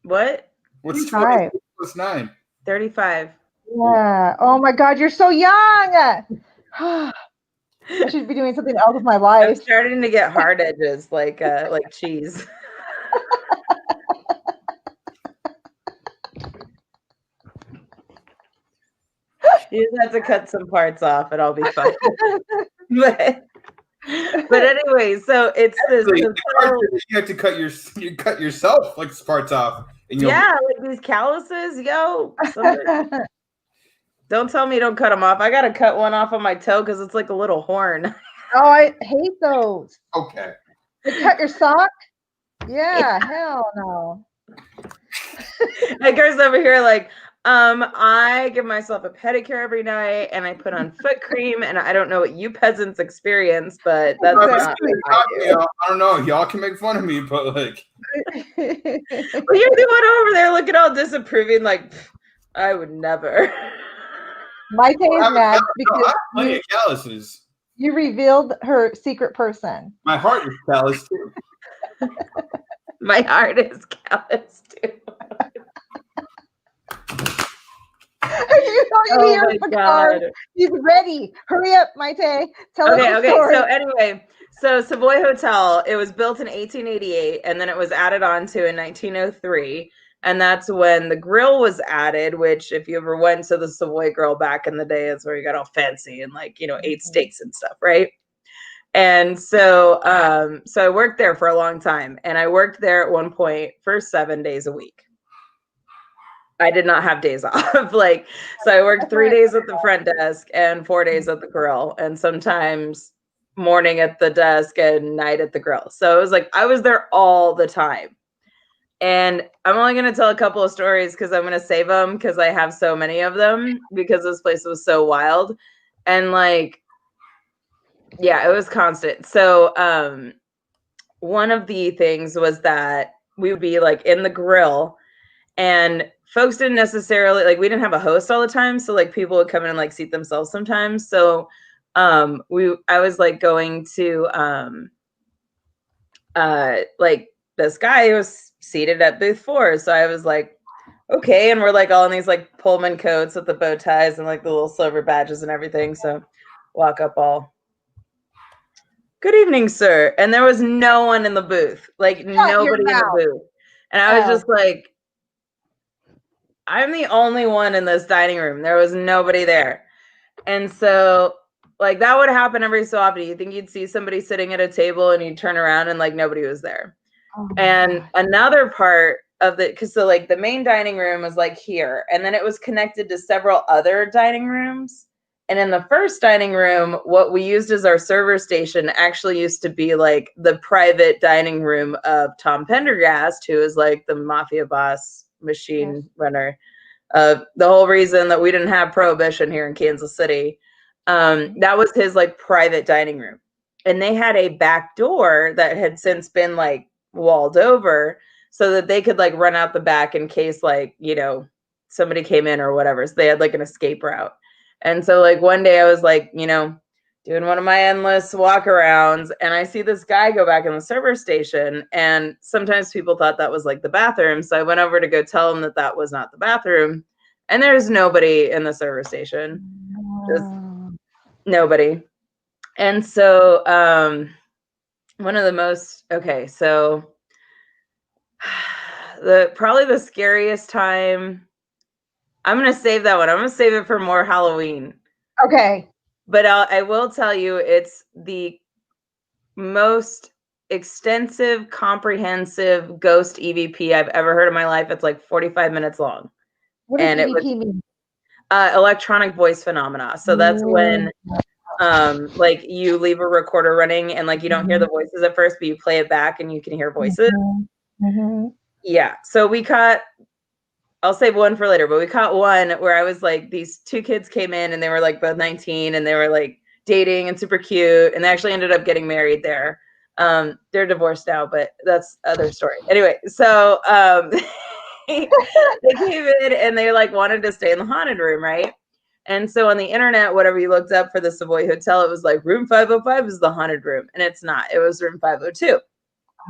What? What's 26 plus 9? 35. Yeah. Oh my God, you're so young. I should be doing something else with my I'm life. starting to get hard edges, like cheese. You just have to cut some parts off, and I'll be fine. but anyway, so it's Actually, this. you have to cut yourself like parts off. And Yeah, like these calluses, yo. Don't tell me don't cut them off. I gotta cut one off on my toe because it's like a little horn. Oh, I hate those. Okay. You cut your sock? Yeah, hell no. Edgar's over here like, I give myself a pedicure every night and I put on foot cream, and I don't know what you peasants experience, but that's not what I do. I don't know. Y'all can make fun of me, but like well, you're the one over there looking all disapproving, like I would never. My day is mad because I have plenty of calluses. You revealed her secret person. My heart is callous too. My heart is callous too. Oh my God. He's ready. Hurry up, Maite. Tell us the story. So anyway, so Savoy Hotel, it was built in 1888 and then it was added on to in 1903. And that's when the grill was added, which if you ever went to the Savoy Grill back in the day, is where you got all fancy and like, ate steaks and stuff, right? And so so I worked there for a long time, and I worked there at one point for 7 days a week. I did not have days off. So I worked 3 days at the front desk and 4 days at the grill, and sometimes morning at the desk and night at the grill. So it was like I was there all the time. And I'm only going to tell a couple of stories because I'm going to save them because I have so many of them because this place was so wild. And yeah, it was constant. So one of the things was that we would be like in the grill, and folks didn't necessarily we didn't have a host all the time. So people would come in and seat themselves sometimes. So I was going to this guy was seated at booth 4. So I was like, okay. And we're all in these Pullman coats with the bow ties and the little silver badges and everything. So walk up all, good evening, sir. And there was no one in the booth, nobody in the booth. And I was just like, I'm the only one in this dining room. There was nobody there. And so that would happen every so often. You think you'd see somebody sitting at a table and you'd turn around and nobody was there. Oh, and another part of because the main dining room was here, and then it was connected to several other dining rooms. And in the first dining room, what we used as our server station actually used to be the private dining room of Tom Pendergast, who is the mafia boss, machine runner. The whole reason that we didn't have prohibition here in Kansas City, that was his private dining room. And they had a back door that had since been walled over so that they could run out the back in case somebody came in or whatever. So they had an escape route. And so one day I was doing one of my endless walk-arounds, and I see this guy go back in the server station, and sometimes people thought that was like the bathroom, so I went over to go tell him that that was not the bathroom, and there's nobody in the server station, just nobody. And so one of the most, okay, so probably the scariest time, I'm going to save that one. I'm going to save it for more Halloween. Okay. But I will tell you, it's the most extensive, comprehensive ghost EVP I've ever heard in my life. It's like 45 minutes long. What does And EVP mean? Electronic voice phenomena. So that's when like you leave a recorder running and like you don't hear the voices at first, but you play it back and you can hear voices. Yeah. So we caught, I'll save one for later, but we caught one where I was like, these two kids came in and they were like both 19 and they were like dating and super cute. And they actually ended up getting married there. They're divorced now, but that's other story. Anyway, so they came in and they like wanted to stay in the haunted room, right? And so on the internet, whatever you looked up for the Savoy Hotel, it was like room 505 is the haunted room. And it's not. It was room 502.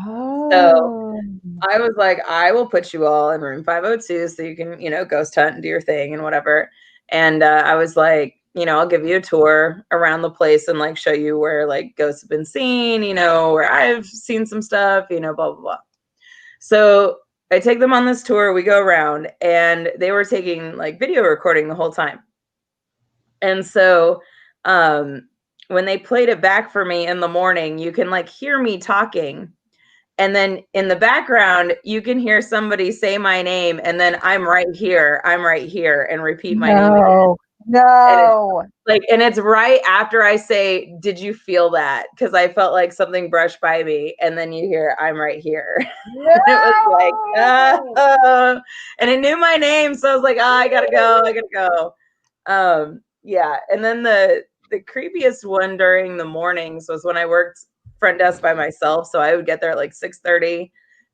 Oh. So I was like, I will put you all in room 502 so you can, you know, ghost hunt and do your thing and whatever. And I was like, you know, I'll give you a tour around the place and like show you where like ghosts have been seen, you know, where I've seen some stuff, you know, blah, blah, blah. So I take them on this tour. We go around and they were taking like video recording the whole time. And so when they played it back for me in the morning, you can like hear me talking. And then in the background, you can hear somebody say my name, and then I'm right here, and repeat my name again. No. And it's right after I say, "Did you feel that?" Because I felt like something brushed by me, and then you hear, "I'm right here." No. And it was like, and it knew my name, so I was like, I gotta go. Yeah, and then the creepiest one during the mornings was when I worked front desk by myself. So I would get there at like 6:30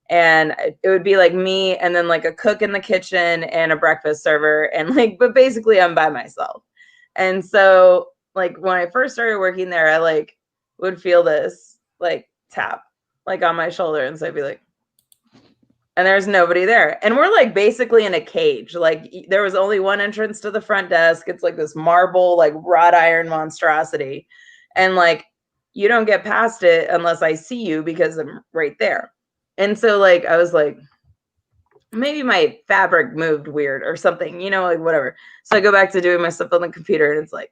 and it would be like me and then like a cook in the kitchen and a breakfast server. And like, but basically I'm by myself. And so like when I first started working there, I like would feel this like tap like on my shoulder. And so I'd be like, and there's nobody there. And we're like basically in a cage. Like there was only one entrance to the front desk. It's like this marble, like wrought iron monstrosity. And like, you don't get past it unless I see you because I'm right there. And so like, I was like, maybe my fabric moved weird or something, you know, like whatever. So I go back to doing my stuff on the computer and it's like,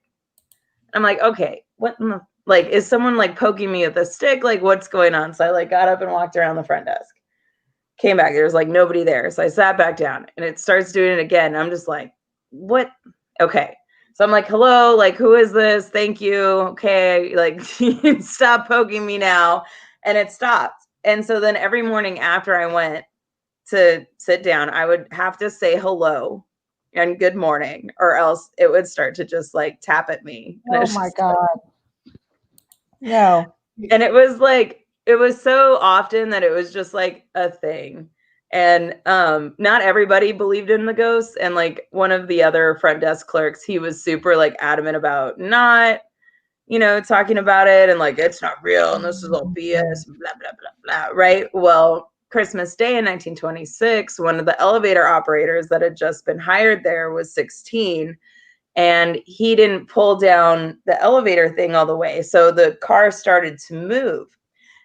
I'm like, okay, what in the, like, is someone like poking me with a stick? Like what's going on? So I like got up and walked around the front desk, came back. There was like nobody there. So I sat back down and it starts doing it again. I'm just like, what? Okay. So I'm like, hello, like, who is this? Thank you. Okay. Like, stop poking me now. And it stopped. And so then every morning after I went to sit down, I would have to say hello and good morning, or else it would start to just like tap at me. Oh my God. No. And it was like, it was so often that it was just like a thing. And not everybody believed in the ghosts. And like one of the other front desk clerks, he was super like adamant about not, you know, talking about it and like, it's not real and this is all BS, blah, blah, blah, blah. Right. Well, Christmas Day in 1926, one of the elevator operators that had just been hired there was 16. And he didn't pull down the elevator thing all the way. So the car started to move.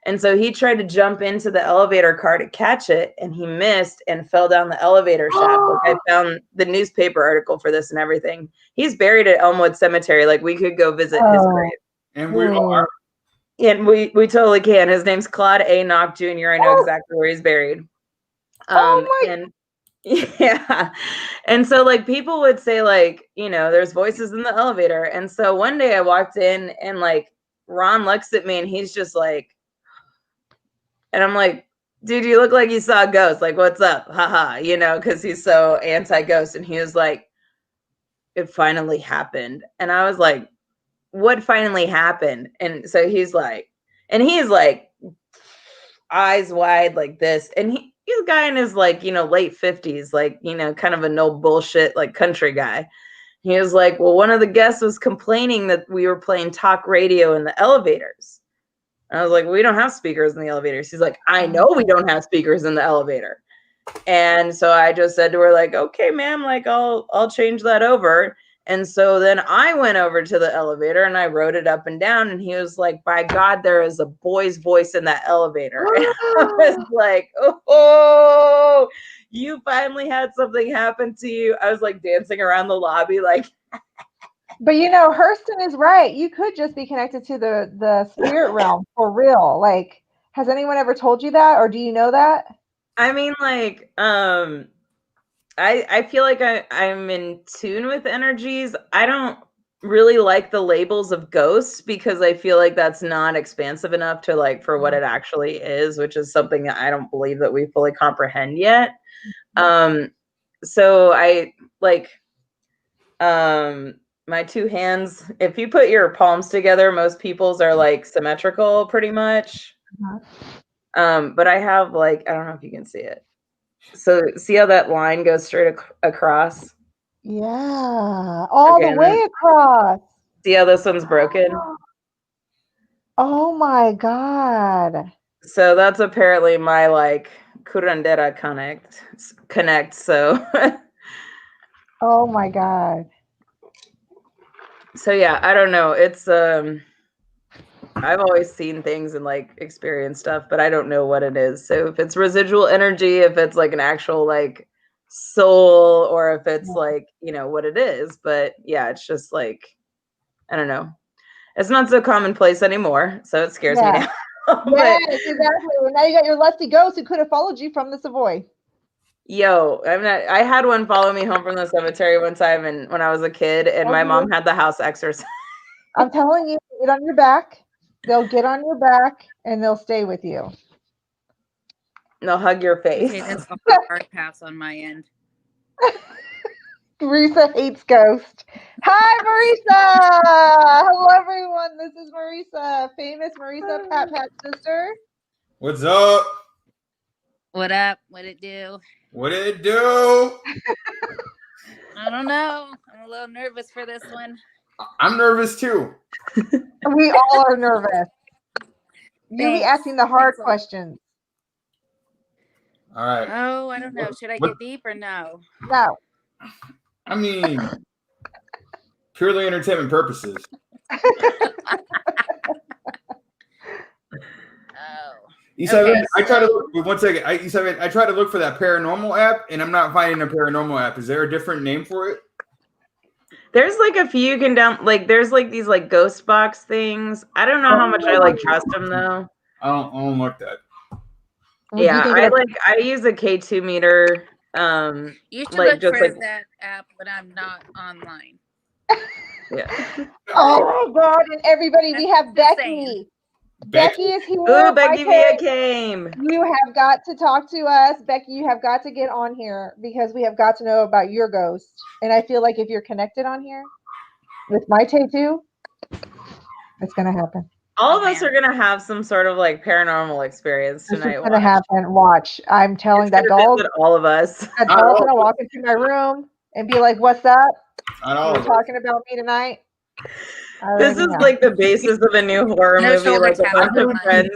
And so he tried to jump into the elevator car to catch it, and he missed and fell down the elevator shaft. Like I found the newspaper article for this and everything. He's buried at Elmwood Cemetery. Like we could go visit his grave. And we are. And we totally can. His name's Claude A. Knock Jr. I know exactly where he's buried. And yeah. And so like people would say like, you know, there's voices in the elevator. And so one day I walked in and like Ron looks at me and he's just like, and I'm like, dude, you look like you saw a ghost. Like, what's up? Haha, you know, because he's so anti-ghost. And he was like, it finally happened. And I was like, what finally happened? And so he's like, eyes wide like this. And he's a guy in his like, you know, late 50s, like, you know, kind of a no bullshit, like country guy. He was like, well, one of the guests was complaining that we were playing talk radio in the elevators. I was like, we don't have speakers in the elevators. He's like, I know we don't have speakers in the elevator. And so I just said to her, like, okay, ma'am, like I'll change that over. And so then I went over to the elevator and I wrote it up and down. And he was like, by God, there is a boy's voice in that elevator. And I was like, oh, you finally had something happen to you. I was like dancing around the lobby, like. But you know, Hurston is right. You could just be connected to the spirit realm for real. Like, has anyone ever told you that, or do you know that? I mean, like, I feel like I'm in tune with energies. I don't really like the labels of ghosts because I feel like that's not expansive enough to like for what it actually is, which is something that I don't believe that we fully comprehend yet. So I like my two hands, if you put your palms together, most people's are like symmetrical pretty much. But I have like, I don't know if you can see it. So see how that line goes straight across? Yeah, all the way across. See how this one's broken? Oh my God. So that's apparently my like curandera connect. So oh my God. So yeah, I don't know. It's I've always seen things and like experienced stuff, but I don't know what it is. So if it's residual energy, if it's like an actual like soul, or if it's like, you know, what it is. But yeah, it's just like, I don't know. It's not so commonplace anymore, so it scares me now. Yes, exactly. Well, now you got your lusty ghost who could have followed you from the Savoy. Yo, I had one follow me home from the cemetery one time, and when I was a kid, and my mom had the house exorcised. I'm telling you, get on your back. They'll get on your back and they'll stay with you. And they'll hug your face. Okay, that's a hard pass on my end. Marisa hates ghosts. Hi, Marisa. Hello, everyone. This is Marisa, famous Marisa, Pat sister. What's up? What up? What it do? What it do? I don't know. I'm a little nervous for this one. I'm nervous too. We all are nervous. You be asking the hard questions. All right. Oh, I don't know. Should I get deep or no? No. I mean, purely entertainment purposes. Okay, I try to look. One second. I try to look for that paranormal app, and I'm not finding a paranormal app. Is there a different name for it? There's like a few you can down. Like there's like these like ghost box things. I don't know how much I like trust them though. I don't like that. Yeah, I use a K2 meter. You should like look for like that app when I'm not online. Yeah. Oh my God! And everybody, we have Becky. Becky is here. Ooh, Becky Via came. You have got to talk to us. Becky, you have got to get on here because we have got to know about your ghost. And I feel like if you're connected on here with my tattoo, it's going to happen. All of us are going to have some sort of like paranormal experience tonight. It's going to happen. Watch. I'm telling that doll. All of us. That doll's going to walk into my room and be like, what's up? You're talking about me tonight? This is like the basis of a new horror movie, like a bunch of friends.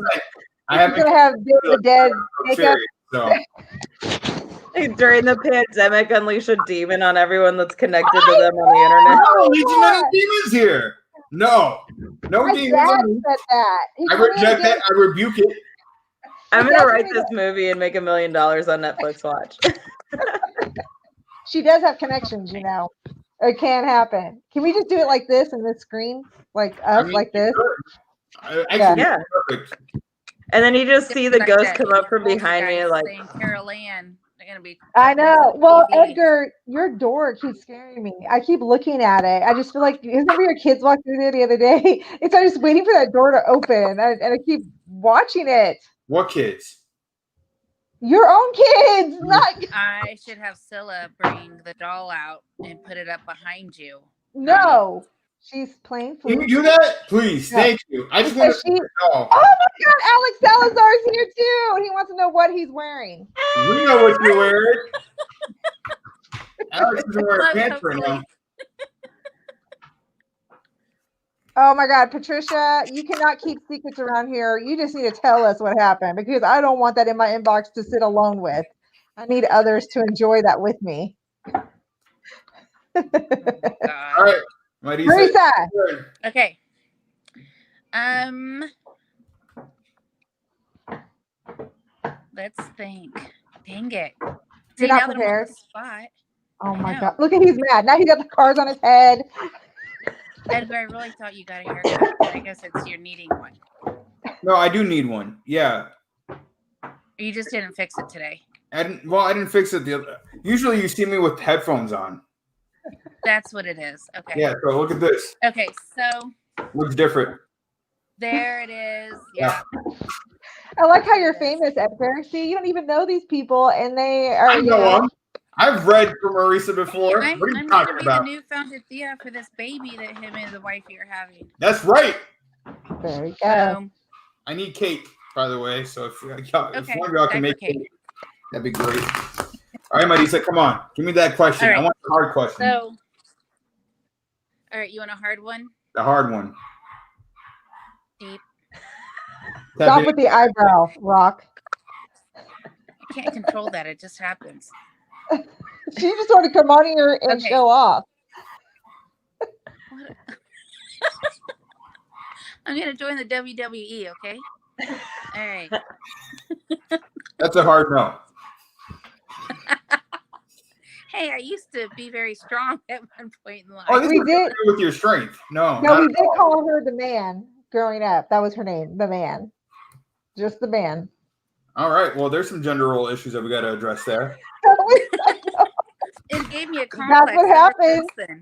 I'm gonna have the dead makeup. During the pandemic, unleash a demon on everyone that's connected to them on the internet. No, there's no demons here. No demons. Dad said that. I reject that. I rebuke it. I'm gonna write this movie and make $1 million on Netflix watch. She does have connections, you know. It can happen. Can we just do it like this in this screen? Like us, like this? Yeah. Perfect. And then you just see the ghost come up from behind me like Carol Ann. They're gonna be I know. Well, Edgar, your door keeps scaring me. I keep looking at it. I just feel like remember your kids walked through there the other day? It's I'm just waiting for that door to open and I keep watching it. What kids? Your own kids, not. I should have Scylla bring the doll out and put it up behind you. No, she's playing flute. Can you do that, please? Thank you. I just want to. Oh my God, Alex Salazar is here too, and he wants to know what he's wearing. We know what you're wearing. Alex is wearing pants right now. Oh my God, Patricia, you cannot keep secrets around here. You just need to tell us what happened because I don't want that in my inbox to sit alone with. I need others to enjoy that with me. God. All right, Marisa. Marisa. Okay. Let's think. Dang it. See, You're not now that I'm on prepared. the spot. Oh I my know. God. Look at he's mad. Now he got the cards on his head. Edgar, I really thought you got a haircut, but I guess it's you're needing one. No, I do need one. Yeah. You just didn't fix it today. I didn't fix it. Usually you see me with headphones on. That's what it is. Okay. Yeah, so look at this. Okay, so Looks different. there it is. Yeah. I like how you're famous, Edgar. See, you don't even know these people, and they are. I know them. I've read from Marisa before. I'm What are you going to talking be about? the new founded Thea for this baby that him and the wifey are having. That's right. There we go. So, I need cake, by the way. So if one of y'all can make cake. cake, that'd be great. All right, Marisa, come on. Give me that question. All right. I want the hard question. So, all right, you want a hard one? The hard one. Deep. Stop with the eyebrow, Rock. I can't control that. It just happens. She just wanted to come on here and show off. What? I'm going to join the WWE, okay? All right. That's a hard no. Hey, I used to be very strong at one point in life. Oh, this We has did. to do with your strength. No. No, we did call her the man growing up. That was her name, the man. Just the man. All right. Well, there's some gender role issues that we got to address there. It gave me a complex. That's what ever happens. since then.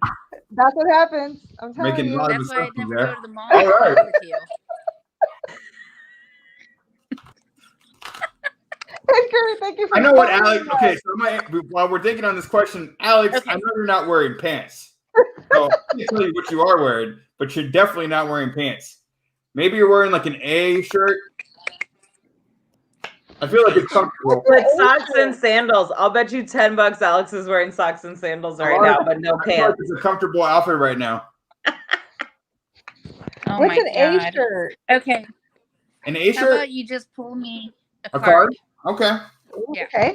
That's what happens. I'm telling Making a you. lot of That's why I assumptions never there. go to the mall All right. with you. Edgar, thank you for I know what calling Alex. me Okay, so while we're thinking on this question, Alex, Okay. I know you're not wearing pants. So I can't tell you what you are wearing, but you're definitely not wearing pants. Maybe you're wearing like an A shirt. I feel like it's comfortable. With socks and sandals. I'll bet you $10 Alex is wearing socks and sandals right now, but no I feel like pants. it's a comfortable outfit right now. Oh What's my an God. A shirt? Okay. An A How shirt? about you just pull me A card? Okay. Yeah. Okay.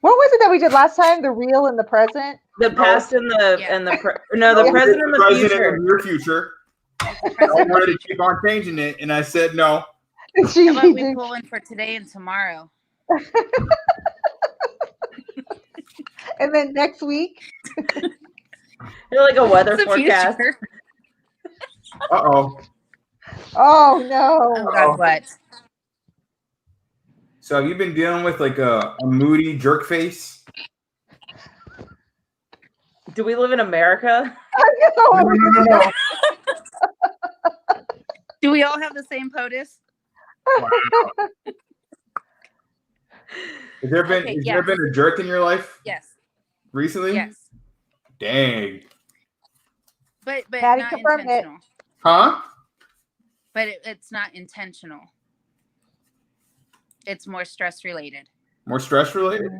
What was it that we did last time? The real and the present? The past and the Yeah. and the the present and the future. and the near future. I wanted to keep on changing it, and I said no. She How about we did. pull in for today and tomorrow? And then next week, You're like a weather The forecast. future. Uh-oh. oh no. Oh God, what? So have you been dealing with like a moody jerk face? Do we live in America? No. Do we all have the same POTUS? Wow. Has there been Okay, has there been a jerk in your life Yes. recently? Yes. Dang. But Patty not confirmed it. intentional. Huh? But it's not intentional. It's more stress related. More stress related?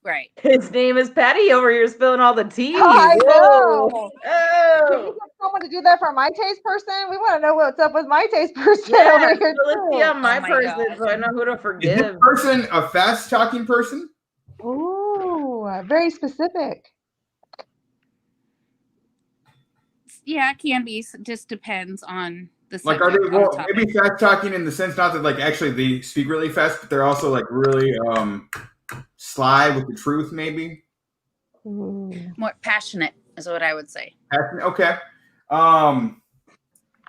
Right. His name is Patty over here spilling all the tea. I Whoa. know. Can you Oh. get someone to do that for my taste person? We want to know what's up with my taste person Yeah, over here. so let's see too. on my Oh my person God. so I know who to Is this forgive. person a fast talking person? Ooh, very specific. Yeah, it can be. Just depends on the Like, subject. are they on the well, topic. maybe fast talking in the sense not that like actually they speak really fast, but they're also like really sly with the truth, maybe. Ooh. More passionate is what I would say. Okay.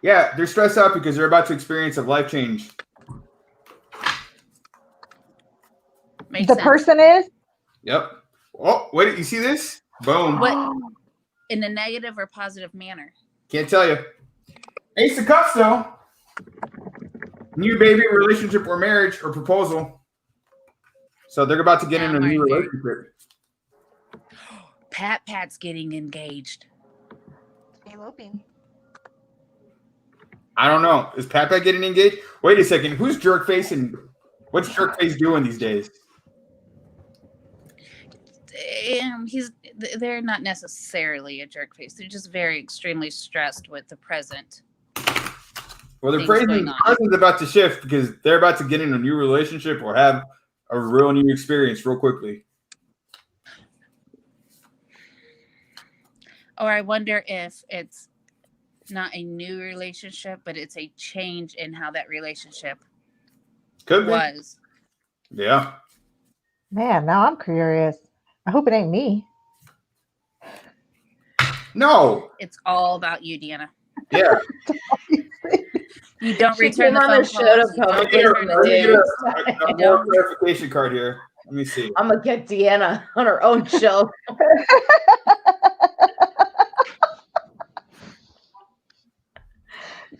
Yeah, they're stressed out because they're about to experience a life change. Makes The sense. person is? Yep. Oh, wait, you see this? Boom. What in a negative or positive manner? Can't tell you. Ace of Cups, though. New baby, relationship, or marriage, or proposal. So they're about to get in a new relationship. Pat's getting engaged. Eloping. I don't know. Is Pat getting engaged? Wait a second. Who's Jerkface and what's Jerkface doing these days? they're not necessarily a jerk face. They're just very extremely stressed with the present. Well, the things present's going on. about to shift because they're about to get in a new relationship or have a real new experience real quickly. Or I wonder if it's not a new relationship, but it's a change in how that relationship Could be. was. Yeah. Man, now I'm curious. I hope it ain't me. No. It's all about you, Deanna. Yeah. You don't She return came the on phone the show to calls. You don't publicly return Let me get the a more clarification card here. Let me see. I'm gonna get Deanna on her own show.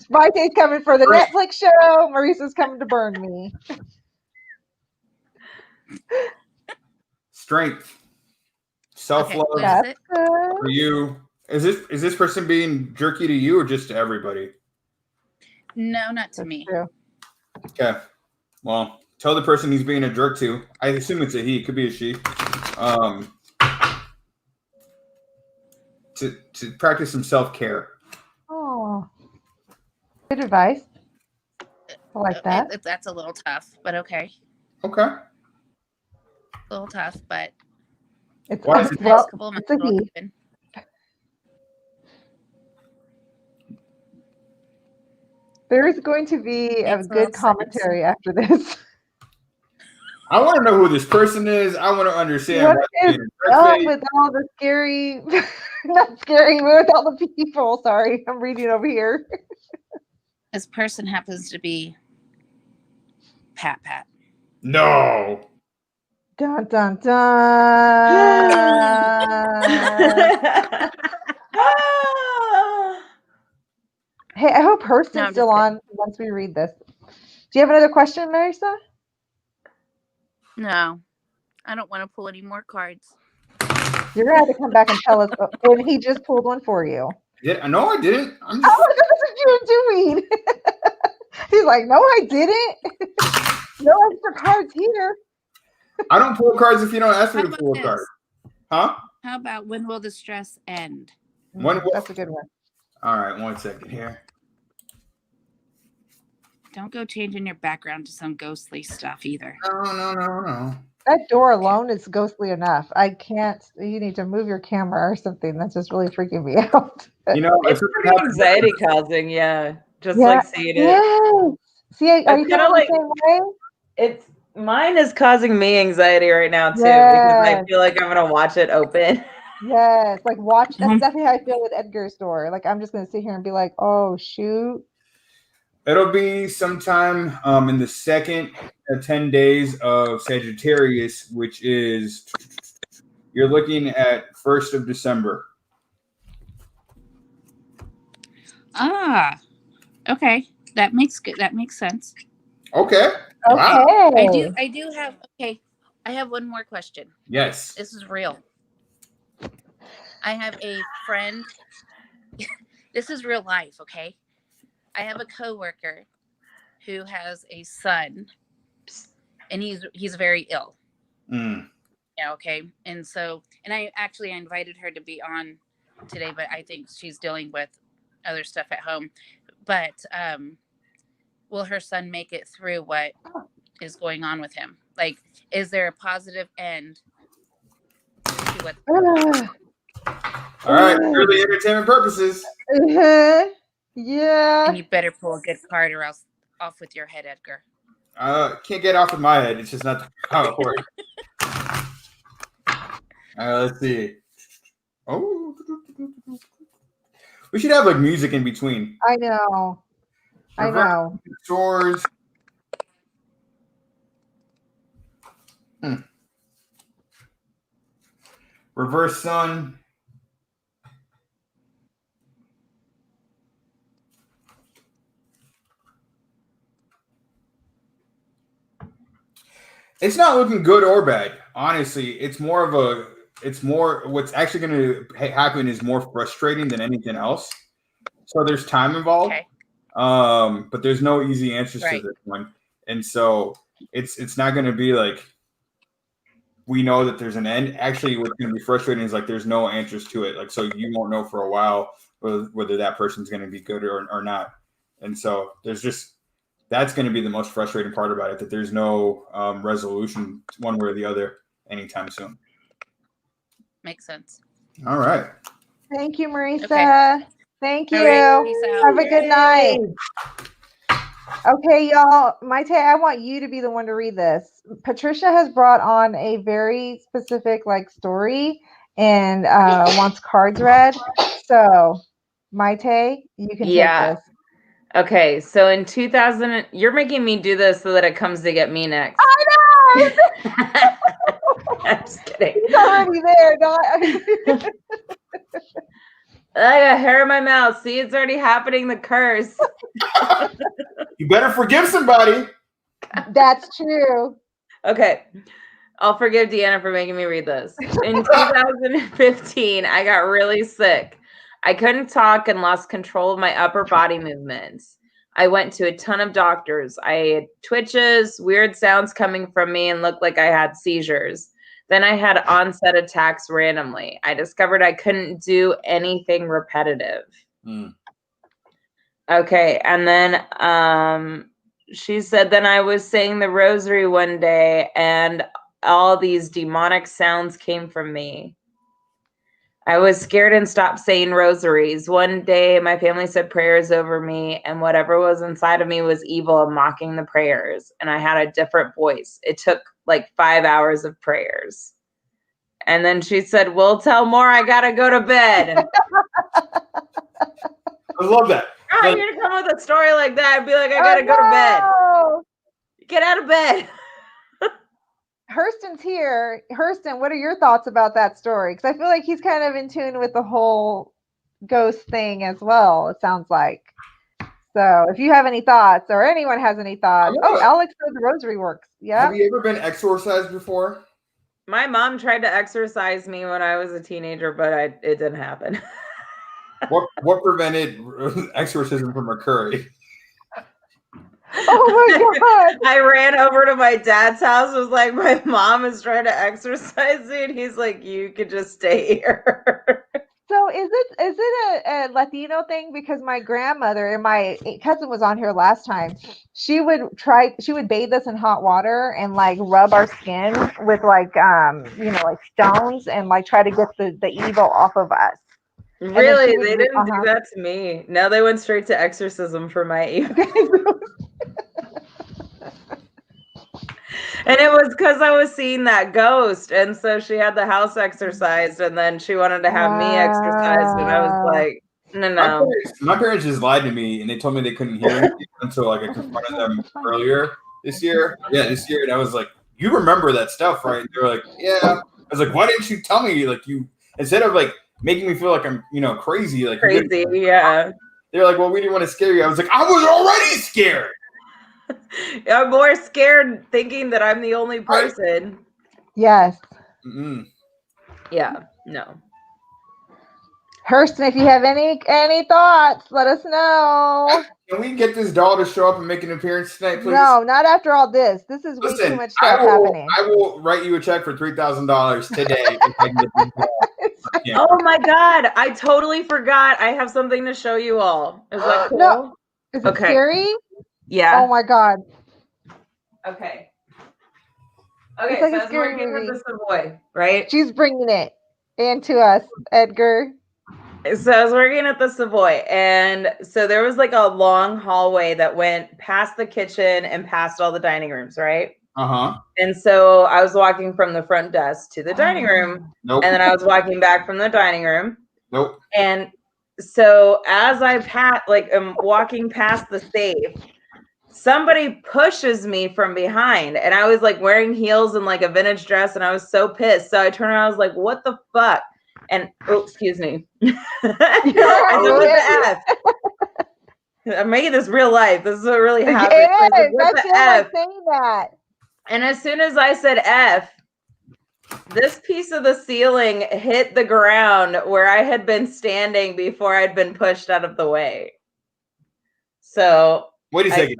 Vite's coming for the Netflix show. Marissa's coming to burn me. Strength. Self-love Okay, what is it? for you. Is this person being jerky to you or just to everybody? No, not to That's me. true. Okay. Well, tell the person he's being a jerk to. I assume it's a he. It could be a she. To practice some self-care. Oh, good advice. I like that. That's a little tough, but okay. Okay. A little tough, but It's Why is it well, couple of it's a months he. open. There is going to be a Makes a good little commentary after this. I want to know who this person is. I want to understand. What why is they're being a up jerk with all the scary, not scary, with all the people? Sorry, I'm reading over here. This person happens to be Pat. No. Dun dun dun. Hey, I hope No, Hurston's I'm still just on once we read this. Do you have another question, Marissa? No, I don't want to pull any more cards. You're gonna have to come back and tell us. And he just pulled one for you. Yeah, no, I didn't. I'm Oh, just, that's what you're doing. He's like, no, I didn't. No extra cards here. I don't pull cards if you don't ask me How to about pull a this? card. Huh? How about when will the stress end? That's a good one. All right, 1 second here. Don't go changing your background to some ghostly stuff either. No. That door alone is ghostly enough. I can't. You need to move your camera or something. That's just really freaking me out. You know, It's pretty anxiety causing, yeah. Just like seeing it. Yes. See, are you feeling like- the same way? Mine is causing me anxiety right now too, because I Yes. feel like I'm gonna watch it open. Yes. Like watch. That's exactly how I feel with Edgar's door. Like I'm just gonna sit here and be like, oh shoot. It'll be sometime in the second 10 days of Sagittarius, which is you're looking at 1st of December. Okay. That makes sense. Okay. Okay. Wow. I do have I have one more question. Yes. This is real. I have a friend. This is real life, okay? I have a coworker who has a son, and he's very ill. Yeah, okay. And I invited her to be on today, but I think she's dealing with other stuff at home. But will her son make it through what is going on with him? Like, is there a positive end to what? All right, for the entertainment purposes. Yeah. And you better pull a good card, or else off with your head, Edgar. Can't get off with my head. It's just not how it works. Let's see. Oh, we should have like music in between. I know. Swords. Reverse sun. It's not looking good or bad. Honestly, it's more what's actually going to happen is more frustrating than anything else. So there's time involved. Okay. But there's no easy answers to this one. And so it's not going to be like we know that there's an end. Actually, what's going to be frustrating is like there's no answers to it. Like, so you won't know for a while whether that person's going to be good or not. And so there's just, that's going to be the most frustrating part about it, that there's no resolution one way or the other anytime soon. Makes sense. All right. Thank you, Marisa. Okay. Thank you. All right, peace out. Have a good night. Okay, y'all. Maite, I want you to be the one to read this. Patricia has brought on a very specific like story and wants cards read. So, Maite, you can take this. Okay, so in 2000, you're making me do this so that it comes to get me next. I know. I'm just kidding. He's already there. I got hair in my mouth. See, it's already happening. The curse. You better forgive somebody. That's true. Okay. I'll forgive Deanna for making me read this. In 2015, I got really sick. I couldn't talk and lost control of my upper body movements. I went to a ton of doctors. I had twitches, weird sounds coming from me, and looked like I had seizures. Then I had onset attacks randomly. I discovered I couldn't do anything repetitive. Okay, and then she said, then I was saying the rosary one day, and all these demonic sounds came from me. I was scared and stopped saying rosaries. One day, my family said prayers over me, and whatever was inside of me was evil and mocking the prayers, and I had a different voice. It took like 5 hours of prayers. And then she said, we'll tell more. I got to go to bed. I love that. How are you going to come with a story like that and be like, I got to go to bed? Get out of bed. Hurston's here. Hurston, what are your thoughts about that story? Because I feel like he's kind of in tune with the whole ghost thing as well, it sounds like. So if you have any thoughts or anyone has any thoughts. Oh, Alex said the rosary works. Yeah. Have you ever been exorcised before? My mom tried to exorcise me when I was a teenager, but it didn't happen. What prevented exorcism from occurring? Oh my God. I ran over to my dad's house, was like, my mom is trying to exorcise me, and he's like, you could just stay here. So is it a Latino thing? Because my grandmother and my cousin was on here last time. She would bathe us in hot water and like rub our skin with like like stones and like try to get the evil off of us. Really? They didn't do that to me. No, they went straight to exorcism for my evil. And it was because I was seeing that ghost. And so she had the house exorcised, and then she wanted to have me exorcised. And I was like, no. My parents just lied to me, and they told me they couldn't hear anything until like I confronted them earlier this year. Yeah, this year. And I was like, you remember that stuff, right? And they were like, yeah. I was like, why didn't you tell me? Like, you, instead of like making me feel like I'm, crazy. Like crazy, yeah. They're like, well, we didn't want to scare you. I was like, I was already scared. I'm more scared thinking that I'm the only person. Yes. Mm-mm. Yeah, no. Hurston, if you have any thoughts, let us know. Can we get this doll to show up and make an appearance tonight, please? No, not after all this. This is way too much stuff happening. I will write you a check for $3,000 today. If I can get this doll. Oh my God, I totally forgot. I have something to show you all. Is that cool? No. Is it scary? Yeah. Oh my God. Okay. It's Okay, like so a I was scary working movie. at the Savoy, right? She's bringing it into us, Edgar. So I was working at the Savoy, and so there was like a long hallway that went past the kitchen and past all the dining rooms, right? Uh-huh. And so I was walking from the front desk to the dining room. Nope. And then I was walking back from the dining room. Nope. And so as I'm walking past the safe, somebody pushes me from behind, and I was like wearing heels and like a vintage dress, and I was so pissed. So I turned around, I was like, what the fuck? And excuse me. I said, what the F? I'm making this real life. This is what really happened. It is. What That's the F? like saying that. And as soon as I said F, this piece of the ceiling hit the ground where I had been standing before I'd been pushed out of the way. So wait a second.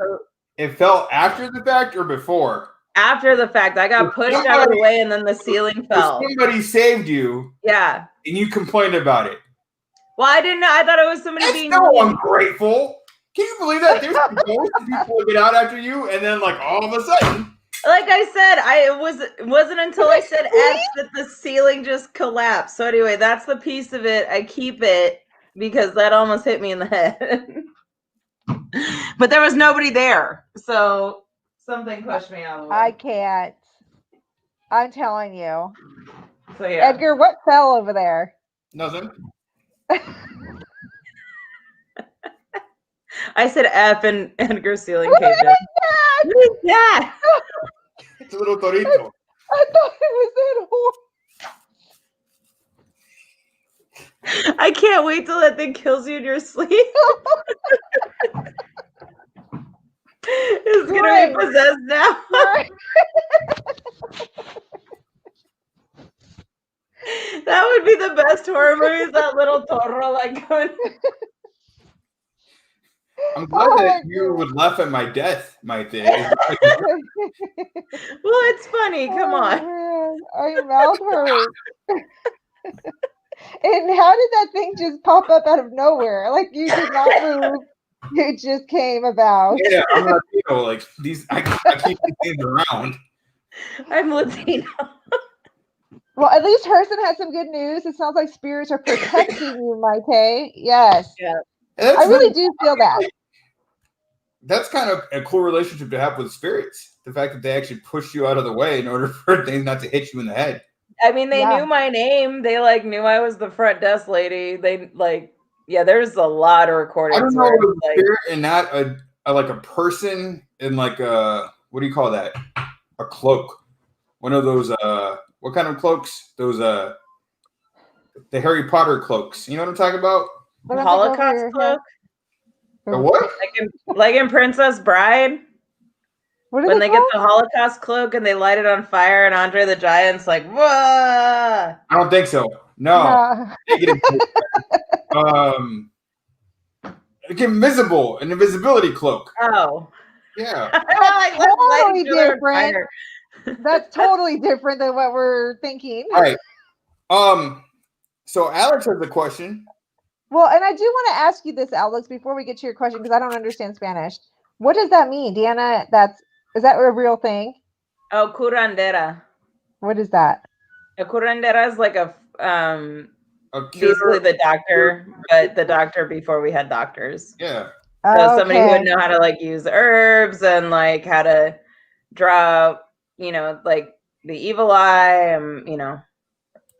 It fell after the fact or before? After the fact, I got pushed out of the way, and then the ceiling fell. Somebody saved you. Yeah. And you complained about it. Well, I didn't know. I thought it was somebody That's being so mean. ungrateful. Can you believe that? There's supposed to be people get out after you, and then like all of a sudden. Like I said, it wasn't until I said F that the ceiling just collapsed. So anyway, that's the piece of it. I keep it because that almost hit me in the head. But there was nobody there, so something pushed me out of the way. I can't. I'm telling you. So yeah. Edgar, what fell over there? Nothing. I said F and Edgar's ceiling caved in. What is that? It's a little torito. I thought it was that horse. I can't wait till that thing kills you in your sleep. It's gonna be possessed now. That would be the best horror movie, is that little toro like going. I'm glad that you would laugh at my death, my thing. Well, it's funny. Come on. Man. Your mouth hurts. And how did that thing just pop up out of nowhere? Like you did not move. It just came about. Yeah, I'm Latino. Like these, I keep these things around. I'm Latino. Well, at least Hurston had some good news. It sounds like spirits are protecting you, Mike. Yes. Yeah. I really do feel that. That's kind of a cool relationship to have with spirits. The fact that they actually push you out of the way in order for things not to hit you in the head. I mean, they knew my name. They like knew I was the front desk lady. They like, yeah, there's a lot of recordings. I don't know if it's a spirit and not a person in like a, what do you call that? A cloak. One of those what kind of cloaks? Those the Harry Potter cloaks. You know what I'm talking about? The Holocaust cloak. The what? Like in Princess Bride. When they get the Holocaust cloak and they light it on fire, and Andre the Giant's like, whoa! I don't think so. No. Negative. Like invisible, an invisibility cloak. Oh. Yeah. Like, totally different. That's totally different than what we're thinking. All right. So Alex has a question. Well, and I do want to ask you this, Alex, before we get to your question, because I don't understand Spanish. What does that mean, Deanna? Is that a real thing? Oh, curandera. What is that? A curandera is like basically the doctor, but the doctor before we had doctors. Yeah. So somebody who would know how to like use herbs and like how to draw, you know, like the evil eye and, you know,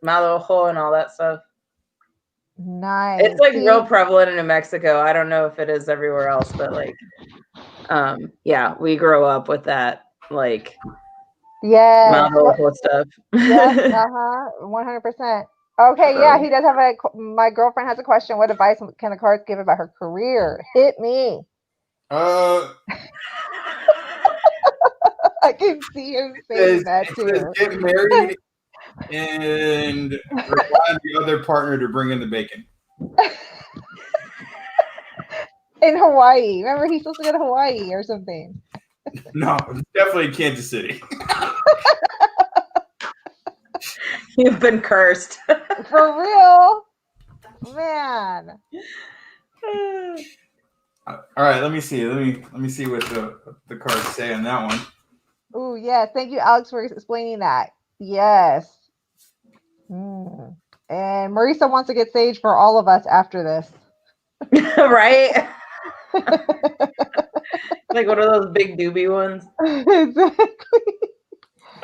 mal ojo and all that stuff. Nice. It's like real prevalent in New Mexico. I don't know if it is everywhere else, but like, yeah, we grow up with that, like, mal ojo stuff. Yes, 100%. Okay, yeah, he does have my girlfriend has a question. What advice can the cards give about her career? Hit me. I can see him saying that too. Get married and remind the other partner to bring in the bacon. In Hawaii. Remember, he's supposed to go to Hawaii or something. No, definitely Kansas City. You've been cursed. For real. Man. All right, let me see. Let me see what the cards say on that one. Oh, yeah. Thank you, Alex, for explaining that. Yes. And Marisa wants to get sage for all of us after this. Right? Like one of those big doobie ones. Exactly.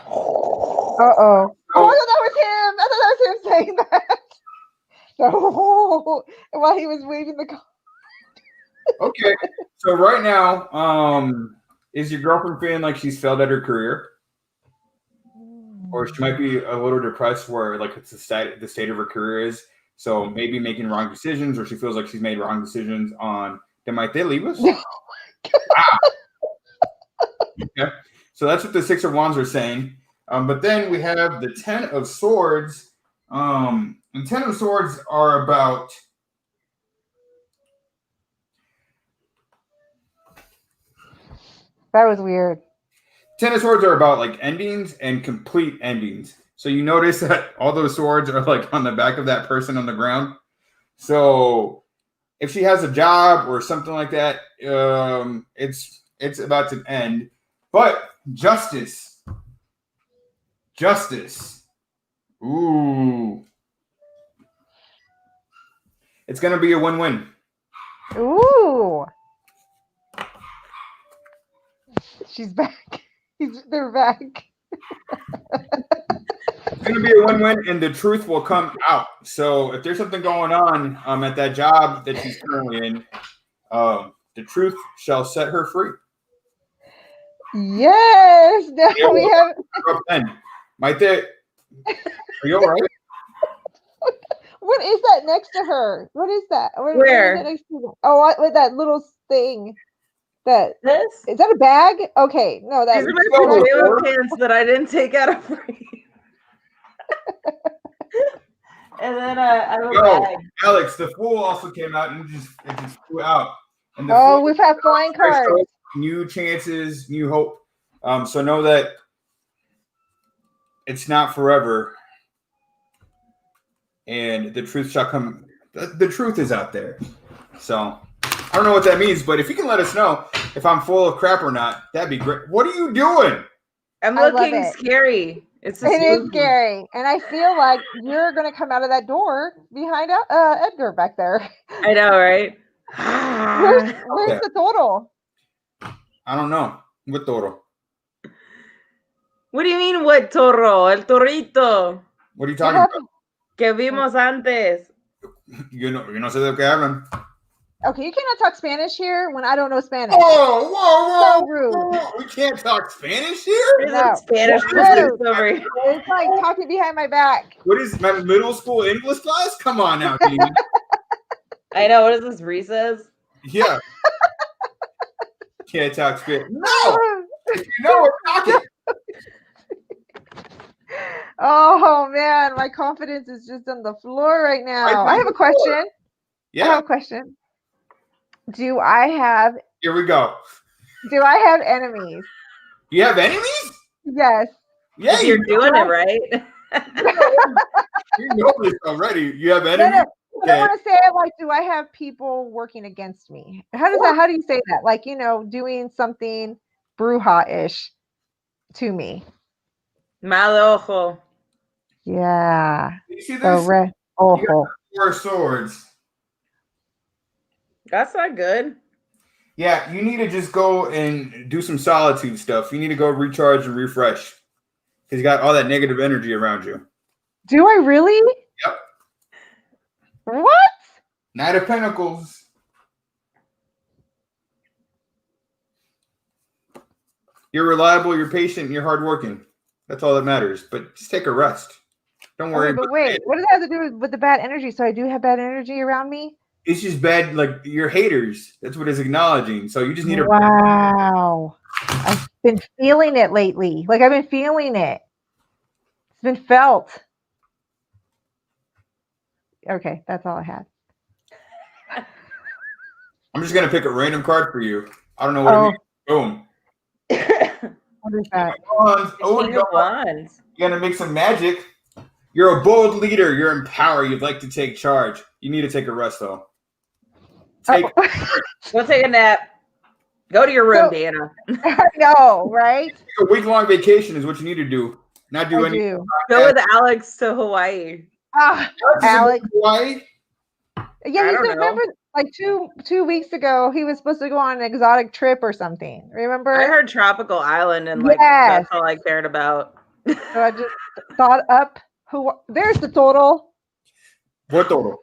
Uh-oh. Oh, I thought that was him. I thought that was him saying that. So, while he was waving the card. Okay. So right now, is your girlfriend feeling like she's failed at her career? Or she might be a little depressed where like it's the state of her career is. So maybe making wrong decisions, or she feels like she's made wrong decisions on ¿Te maté libros? Wow. Okay. So that's what the Six of Wands are saying. But then we have the Ten of Swords. And Ten of Swords are about that was weird. Ten of Swords are about like endings and complete endings. So you notice that all those swords are like on the back of that person on the ground. So if she has a job or something like that, it's about to end. But justice. Ooh. It's going to be a win-win. Ooh. She's back. They're back. It's going to be a win-win, and the truth will come out. So if there's something going on at that job that she's currently in, the truth shall set her free. Yes. Now Yeah, we have. Maite, are you all right? What is that next to her? What is that? What Where? is that next to her? Oh, with that little thing. That This? is that a bag? Okay, no, These that. are my pajama pants that I didn't take out of free. And then I have a bag. Alex, the Fool also came out and it just flew out. And the Oh, Fool we've had flying cards. New chances, new hope. So know that it's not forever. And the truth shall come. The truth is out there. So I don't know what that means, but if you can let us know if I'm full of crap or not, that'd be great. What are you doing? I'm looking scary. It is scary, and I feel like you're gonna come out of that door behind Edgar back there. I know, right? Where's the toro? I don't know. What toro? What do you mean, what toro? El torito. What are you talking about? Que vimos antes. Yo no sé de lo que hablan. Okay, you cannot talk Spanish here when I don't know Spanish. Whoa. So rude. We can't talk Spanish here? No. Spanish over here. It's like talking behind my back. What is my middle school English class? Come on now, Dean. I know. What is this, recess? Yeah. Can't talk Spanish. No! If you know, we're talking. Oh, man. My confidence is just on the floor right now. I have a question. Yeah. I have a question. Do I have enemies? You have enemies? Yes. Yeah, you're doing it right. You know this already. You have enemies? Okay. I want to say it like, do I have people working against me? How do you say that? Like, doing something bruja-ish to me. Mal ojo. Yeah. You see this? Red ojo. You got 4 swords. That's not good. Yeah, you need to just go and do some solitude stuff. You need to go recharge and refresh. Because you got all that negative energy around you. Do I really? Yep. What? Knight of Pentacles. You're reliable, you're patient, you're hardworking. That's all that matters. But just take a rest. Don't worry. But wait, what does that have to do with the bad energy? So I do have bad energy around me? It's just bad, like you're haters. That's what it's acknowledging. So you just need to. Wow. I've been feeling it lately. Like I've been feeling it. It's been felt. Okay, that's all I had. I'm just gonna pick a random card for you. I don't know what it means. Boom. What is that? Wands. You're gonna make some magic. You're a bold leader. You're in power. You'd like to take charge. You need to take a rest, though. Go take a nap. Go to your room, Dana. I know, right? A week-long vacation is what you need to do. Not do anything. Go with Alex to Hawaii. Alex. Hawaii? Yeah, you remember like two weeks ago, he was supposed to go on an exotic trip or something. Remember? I heard tropical island and that's all I cared about. So I just thought up there's the total. What total?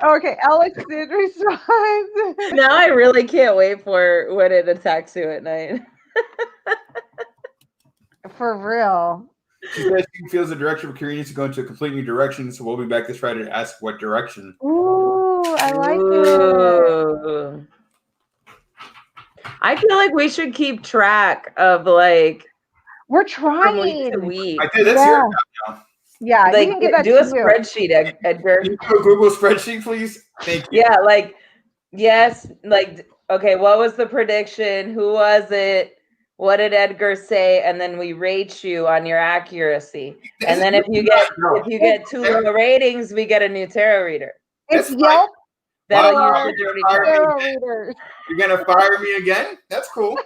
Okay, Alex did respond. Now I really can't wait for when it attacks you at night. For real. She says she feels the direction of career needs to go into a completely new direction, so we'll be back this Friday to ask what direction. Ooh, I like it. I feel like we should keep track of like we're trying from week to week. I did. That's your job now. Yeah, Like, you can give that do a to you. spreadsheet, Edgar. Can you do a Google spreadsheet, please? Thank you. Yeah, like, yes, like, okay, what was the prediction? Who was it? What did Edgar say? And then we rate you on your accuracy. And then if you get too low ratings, we get a new tarot reader. It's That's Yelp That'll Or- use the dirty Fire card. tarot readers. You're gonna fire me again? That's cool.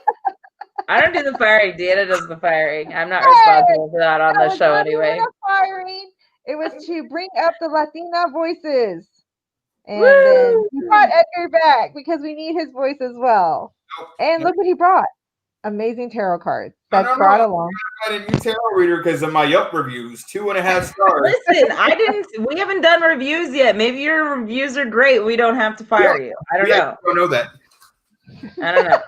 I don't do the firing. Deanna does the firing. I'm not responsible for that on That the was show not anyway. even a firing. It was to bring up the Latina voices. And Woo! then we brought Edgar back because we need his voice as well. And look what he brought. Amazing tarot cards that brought along. I got a new tarot reader because of my Yelp reviews. 2.5 stars. Listen, we haven't done reviews yet. Maybe your reviews are great. We don't have to fire you. I don't know. I don't know that. I don't know.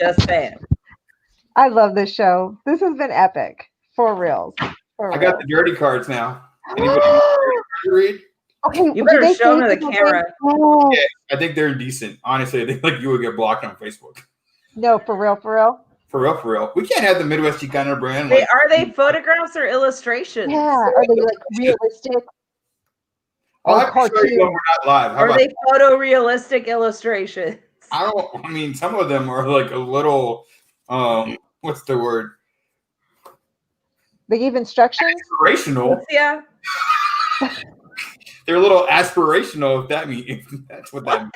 Just saying. I love this show. This has been epic. For reals. I got the dirty cards now. Anybody read? Okay, You better show them to the camera. Yeah, I think they're decent. Honestly, I think like you would get blocked on Facebook. No, for real, for real. For real, for real. We can't have the Midwest Chicana brand. Are they photographs or illustrations? Yeah, are they like realistic? I'll Or have to show you when we're not live. How Are about they photorealistic illustrations? I mean, some of them are like a little, what's the word? They give instructions? Aspirational. Yeah. They're a little aspirational, if that's what that means.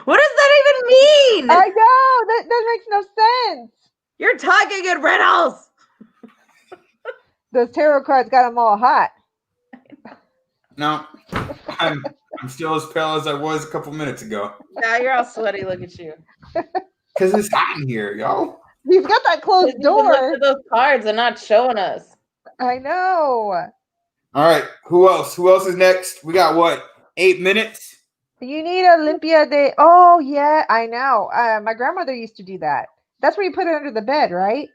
What does that even mean? I know. That makes no sense. You're talking in riddles. Those tarot cards got them all hot. No, I'm still as pale as I was a couple minutes ago. Now you're all sweaty. Look at you. Because it's hot in here, yo. He's got that closed door. Look at those cards and not showing us. I know. All right, who else? Who else is next? We got what? 8 minutes? You need Olympia de. Oh yeah, I know. My grandmother used to do that. That's where you put it under the bed, right?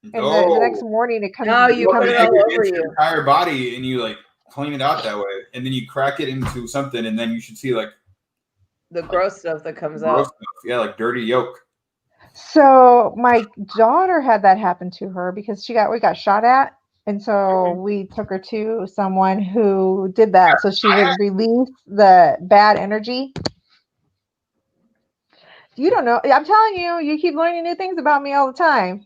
And the next morning it comes. No, you put it all over your entire body, and you like clean it out that way, and then you crack it into something, and then you should see like the gross stuff that comes gross out. stuff. Yeah, like dirty yolk. So my daughter had that happen to her because we got shot at. And so we took her to someone who did that. So she would release the bad energy. You don't know. I'm telling you, you keep learning new things about me all the time.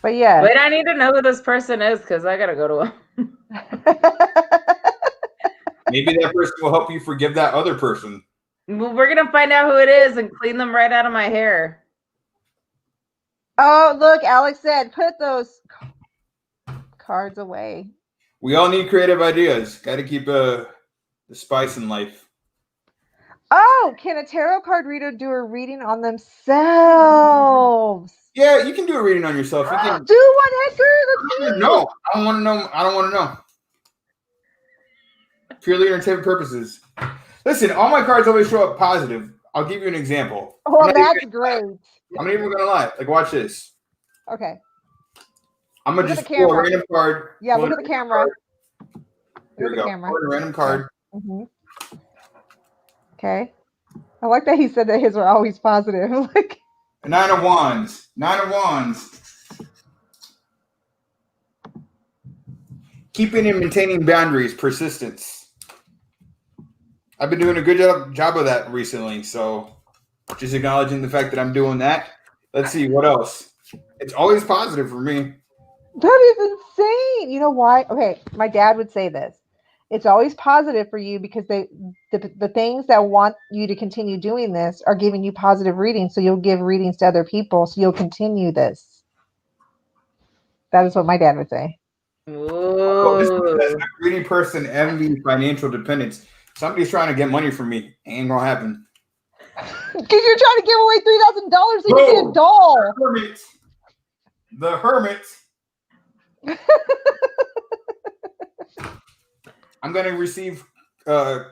But yeah. Wait, I need to know who this person is because I got to go to him. Maybe that person will help you forgive that other person. Well, we're going to find out who it is and clean them right out of my hair. Oh, look, Alex said, put those cards away. We all need creative ideas. Got to keep the spice in life. Oh, can a tarot card reader do a reading on themselves? Yeah, you can do a reading on yourself. You can do one, Edgar. No, I don't want to know. I don't want to know. Purely entertainment purposes. Listen, all my cards always show up positive. I'll give you an example. Well, that's great. I'm not even gonna lie. Like, watch this. Okay. I'm gonna just pull a random card. Yeah, look at the camera. Here we go. Pull a random card. Mm-hmm. Okay. I like that he said that his were always positive. Like 9 of Wands. 9 of Wands. Keeping and maintaining boundaries, persistence. I've been doing a good job of that recently, so just acknowledging the fact that I'm doing that. Let's see, what else? It's always positive for me. that is insane. You know why? Okay, my dad would say this. It's always positive for you because the things that want you to continue doing this are giving you positive readings, so you'll give readings to other people, so you'll continue this. That is what my dad would say. Oh, this is a greedy person envy financial dependence. Somebody's trying to get money from me. Ain't gonna happen. Because you're trying to give away $3,000 so you can get a doll. The hermit. I'm gonna receive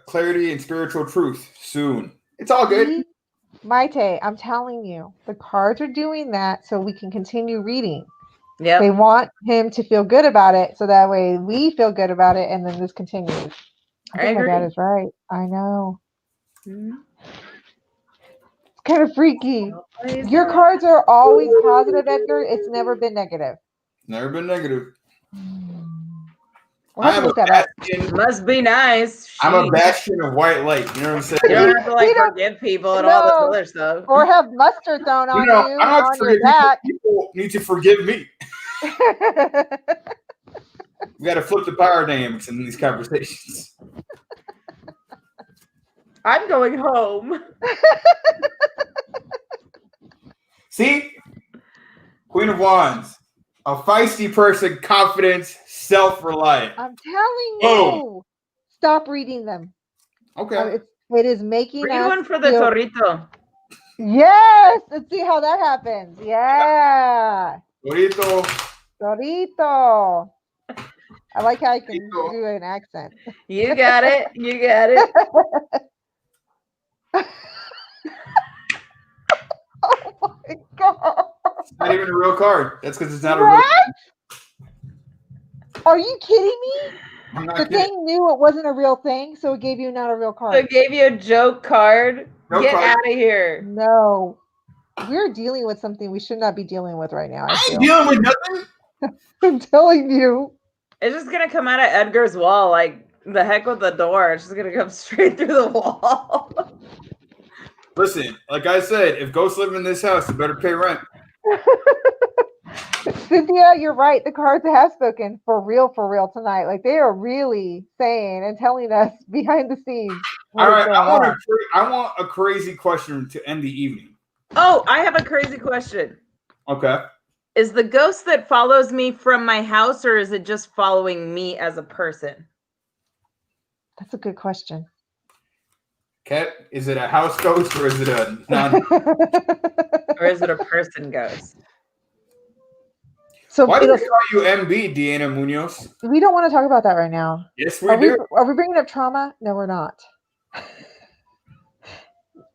clarity and spiritual truth soon. It's all good. Maite, I'm telling you, the cards are doing that so we can continue reading. Yeah. They want him to feel good about it, so that way we feel good about it, and then this continues. I think my dad is right. I know. Mm-hmm. It's kind of freaky. Your cards are always positive, Edgar. It's never been negative. Never been negative. We'll have to look that up. Must be nice. I'm a Sheesh. bastion of white light. You know what I'm saying? You don't have to like We don't- forgive people and all this No. other stuff. Or have mustard thrown on You know, you I don't have to on your forgive back. people. People need to forgive me. We got to flip the power dynamics in these conversations. I'm going home. See? Queen of Wands. A feisty person, confident, self-reliant. I'm telling Boom. you. Stop reading them. Okay. It is making Read us one for the feel- Torito. Yes. Let's see how that happens. Yeah. Bonito. Dorito. I like how I can Dorito. do an accent. You got it. You got it. Oh my god. It's not even a real card. That's because it's not a real What? card. Are you kidding me? I'm not The kidding. thing knew it wasn't a real thing, so it gave you not a real So card. it gave you a joke card. No Get card. out of here. No. We're dealing with something we should not be dealing with right now. I I feel. ain't dealing with nothing. I'm telling you. It's just gonna come out of Edgar's wall. Like the heck with the door. It's just gonna come straight through the wall. Listen, like I said, if ghosts live in this house, you better pay rent. Cynthia, you're right. The cards have spoken for real tonight. Like they are really saying and telling us behind the scenes. what All is right, going on. I want a crazy question to end the evening. Oh, I have a crazy question. Okay. Is the ghost that follows me from my house, or is it just following me as a person? That's a good question. Kat, is it a house ghost or is it a non? Or is it a person ghost? So Why do it'll- we call you MB, Deanna Munoz? we don't want to talk about that right now. Yes, we Are do. are we bringing up trauma? No, we're not.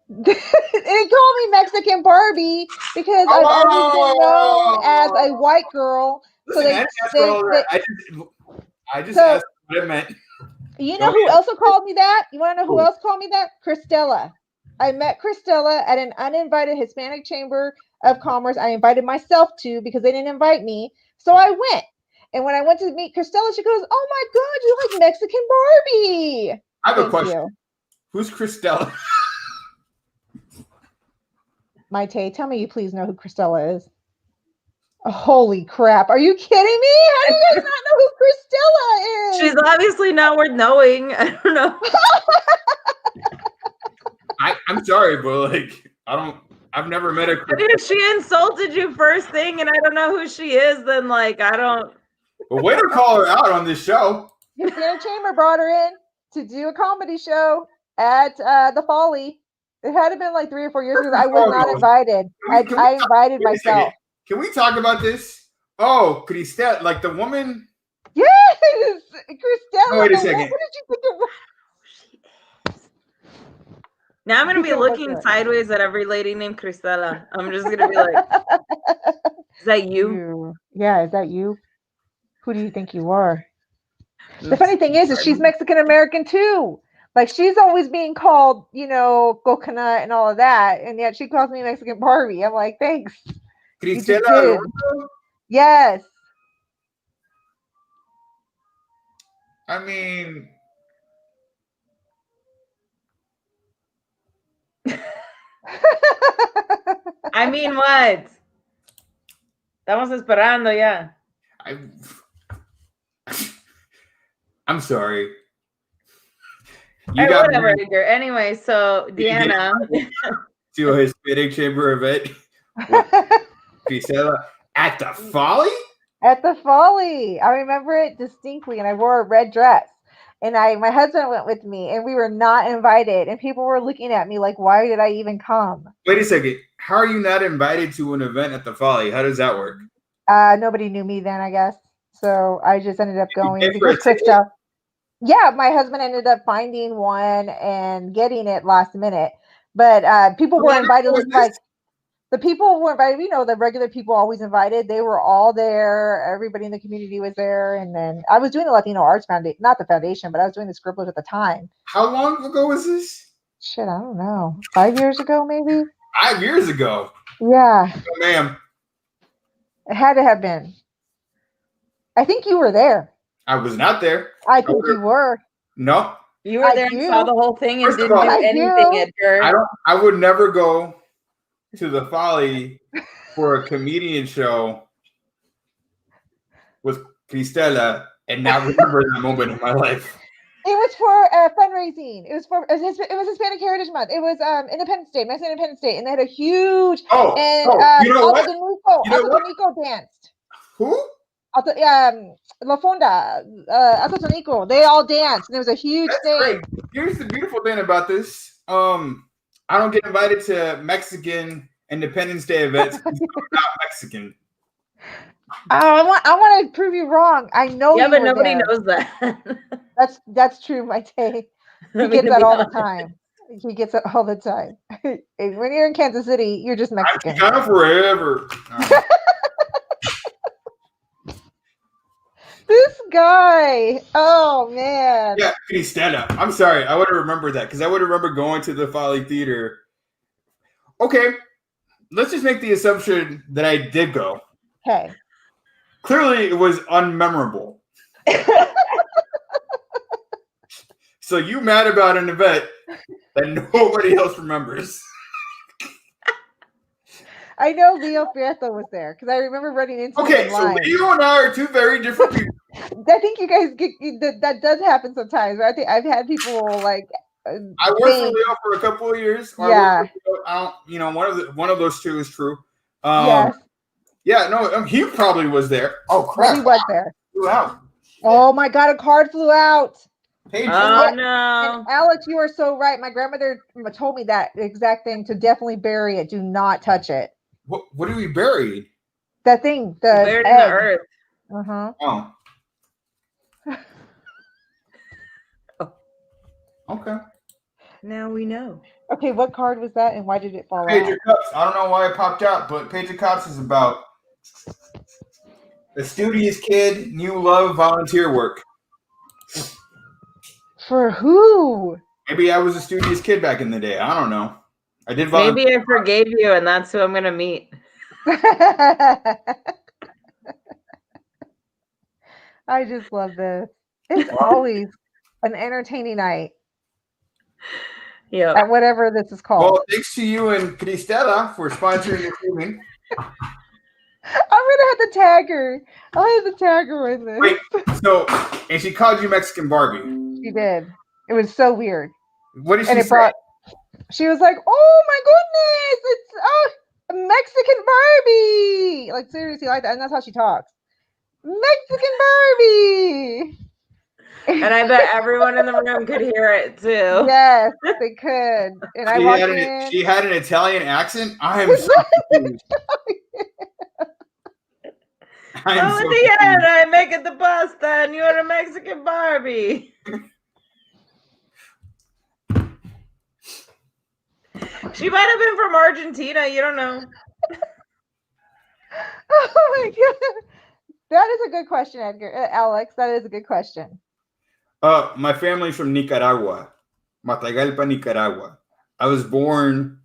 They call me Mexican Barbie because I've always been known as a white girl. Listen, so I didn't ask for all that. I just So- asked what it meant. You Go know who ahead. also called me that? You want to know who Who? else called me that? Christella. I met Christella at an uninvited Hispanic Chamber of Commerce. I invited myself to because they didn't invite me. So I went. And when I went to meet Christella, she goes, "Oh my God, you like Mexican Barbie." I have a Thank question. you. Who's Christella? Maite, tell me you please know who Christella is. Oh, holy crap. Are you kidding me? How do you guys not know who Christella is? She's obviously not worth knowing. I don't know. I'm sorry, but like I've never met a But if she insulted you first thing and I don't know who she is, then like I don't. But way to call her out on this show. Hispanic Chamber brought her in to do a comedy show at the Folly. It had to been like 3 or 4 years ago. I was not invited. Can we I invited Wait a second. myself. Can we talk about this? Oh, Christella, like the woman. Yes, Christella. Wait a What second. did you think it was? Now I'm gonna be You can't look looking at it. sideways at every lady named Cristela. I'm just gonna be like, "Is that you?" Yeah, is that you? Who do you think you are? The funny thing is she's Mexican American too. Like she's always being called, coconut and all of that, and yet she calls me Mexican Barbie. I'm like, thanks. You just Christella did. Alonso? Yes. I mean, I mean, what? Estamos esperando ya. I'm sorry. You Hey, got whatever, married Edgar. Anyway, so Deanna. to a Hispanic Chamber event with Christella at the Folly? At the Folly. I remember it distinctly, and I wore a red dress. And my husband went with me, and we were not invited. And people were looking at me like, why did I even come? Wait a second. How are you not invited to an event at the Folly? How does that work? Nobody knew me then, I guess. So I just ended up going pay for a because ticket? Krista. Yeah, my husband ended up finding one and getting it last minute. But people were invited. Like the people were invited. The regular people always invited. They were all there. Everybody in the community was there. And then I was doing the Latino Arts Foundation, not the foundation, but I was doing the scribblers at the time. How long ago was this? Shit, I don't know. 5 years ago, maybe. 5 years ago. Yeah, Oh, ma'am. it had to have been. I think you were there. I was not there. I think you were. No. You were I there do. and saw the whole thing and First of didn't do all, I anything, do. Edgar. I would never go to the Folly for a comedian show with Cristela and not remember that moment in my life. It was for fundraising. It was Hispanic Heritage Month. It was Independence Day, Mexican Independence Day, and they had a huge you know what? Alto Tonico danced. Who? La Fonda, Alto Tonico. They all danced, and it was a huge thing. Great. Here's the beautiful thing about this. I don't get invited to Mexican Independence Day events because I'm not Mexican. Oh, I want to prove you wrong. I know. Yeah, you but were nobody there. knows that. That's true, my day. He gets that all the time. He gets it all the time. When you're in Kansas City, you're just Mexican. I'm Chicano forever. This guy. Oh man. Yeah, Cristela. I'm sorry. I would have remembered that because I would remember going to the Folly Theater. Okay, let's just make the assumption that I did go. Okay. Clearly, it was unmemorable. So you mad about an event that nobody else remembers? I know Leo Fierto was there because I remember running into him Okay, in so line. Leo and I are two very different people. I think you guys get that does happen sometimes. Right? I think I've had people like. I worked for Leo for a couple of years. Yeah. One of those two is true. Yes. Yeah, no, he probably was there. Oh crap! He was there. Flew out. Oh my God! A card flew out. Paige, Oh And no. Alex, you are so right. My grandmother told me that exact thing to definitely bury it. Do not touch it. what do we bury? That thing, the Buried in the earth. Uh-huh. Oh. Okay. Now we know. Okay, what card was that and why did it fall Page out? of Cups. I don't know why it popped out, but Page of Cups is about a studious kid, new love, volunteer work. For who? Maybe I was a studious kid back in the day. I don't know. I did volunteer. Maybe I forgave you and that's who I'm gonna meet. I just love this. It's always an entertaining night. Yeah. At whatever this is called. Well, thanks to you and Cristela for sponsoring the evening. I'm gonna have to tag her. I'll have to tag her in this. Wait, so and she called you Mexican Barbie. She did. It was so weird. What did she And it say? brought. She was like, "Oh my goodness, it's a Mexican Barbie!" Like seriously, like that, and that's how she talks. Mexican Barbie. And I bet everyone in the room could hear it too. Yes, they could. And I walked in. She had an Italian accent. I am so confused. I am Oh, so at the end, confused. I make it the pasta and you're a Mexican Barbie. She might have been from Argentina. You don't know. Oh my god, that is a good question, Edgar. Alex, that is a good question. My family's from Nicaragua, Matagalpa, Nicaragua. I was born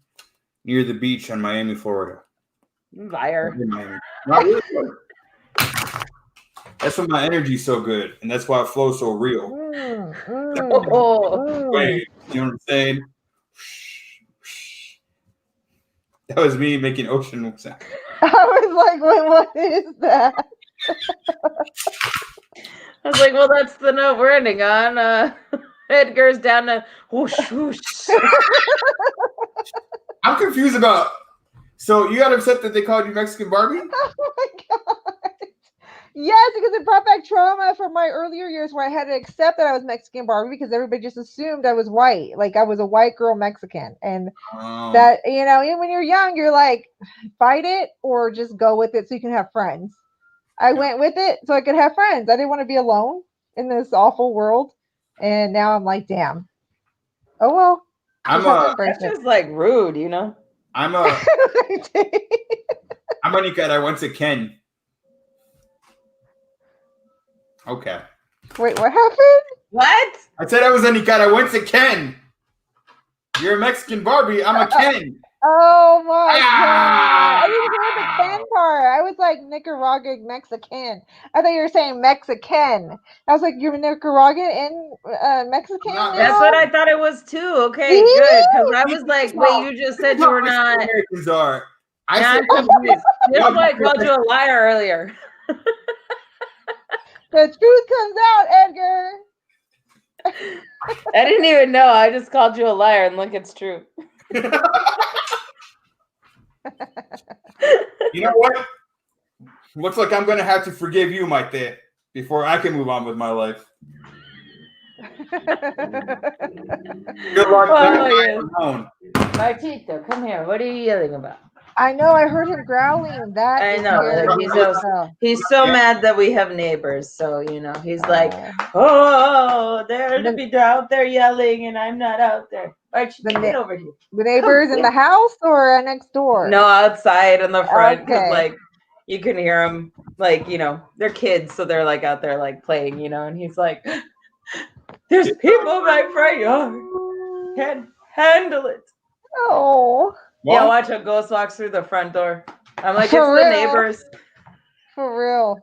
near the beach in Miami, Florida. Liar. Not really. That's why my energy's so good, and that's why it flows so real. Wait, you know what I'm saying? That was me making ocean sound. I was like, wait, what is that? I was like, well, that's the note we're ending on. Edgar's down to whoosh, whoosh. I'm confused about. So you got upset that they called you Mexican Barbie? Oh my god. Yes, because it brought back trauma from my earlier years where I had to accept that I was Mexican Barbie because everybody just assumed I was white. Like I was a white girl Mexican. And that, you know, when you're young, you're like, fight it or just go with it so you can have friends. I went with it so I could have friends. I didn't want to be alone in this awful world. And now I'm like, damn. Oh, well. That's just like rude, you know? I'm a Nicaraguense Ken. Okay. Wait, what happened? What? I said I was a Nicaraguense Ken. You're a Mexican Barbie. I'm a Ken. Oh my God. I didn't Ah! hear the Ken part. I was like Nicaraguan Mexican. I thought you were saying Mexican. I was like, you're Nicaraguan and Mexican Not now? That's what I thought it was too. Okay, See? good. Because I was like, wait, you just said you were not. Americans are. I Now said I'm confused. This is why I called you a liar earlier. The truth comes out, Edgar. I didn't even know. I just called you a liar, and look, it's true. You know what? Looks like I'm gonna have to forgive you, Maite, before I can move on with my life. Good luck. Oh, yes. Martito, come here. What are you yelling about? I know. I heard him growling. That I is know. scary. Like, he's so mad that we have neighbors. So, you know, he's like, oh, they're out there yelling and I'm not out there. Archie, get over here. The neighbors in the house or next door? No, outside in the front. Because, Okay. like, you can hear them. Like, you know, they're kids. So they're, like, out there, like, playing, you know. And he's like, there's people in my front yard. Can't handle it. Oh. What? Yeah, watch a ghost walks through the front door. I'm like, For it's real? the neighbors. For real.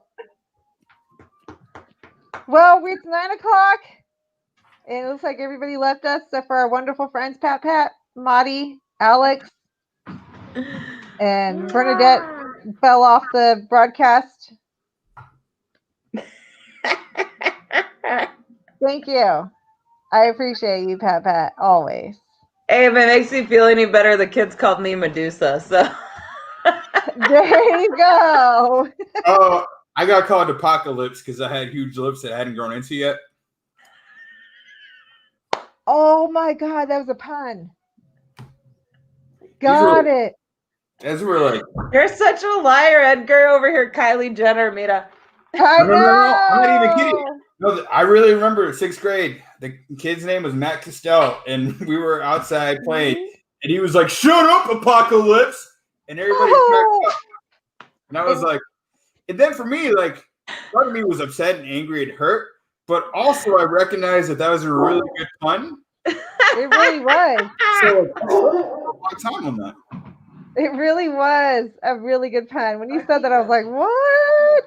Well, it's 9 o'clock. And it looks like everybody left us except for our wonderful friends, Pat, Marty, Alex, and Bernadette fell off the broadcast. Thank you. I appreciate you, Pat, always. Hey, if it makes you feel any better, the kids called me Medusa, so. There you go. Oh, I got called Apocalypse because I had huge lips that I hadn't grown into yet. Oh my God, that was a pun. Got it. As we're like, You're such a liar, Edgar, over here, Kylie Jenner, mira. I know. No, I'm not even kidding. No, I really remember 6th grade. The kid's name was Matt Costello, and we were outside playing, and he was like, "Shut up, Apocalypse!" And everybody cracked up. And I was like, and then for me, like, part of me was upset and angry and hurt, but also I recognized that was a really good pun. It really was. So like, I spent a long time on that. It really was a really good pun. When you said that, I was like, what?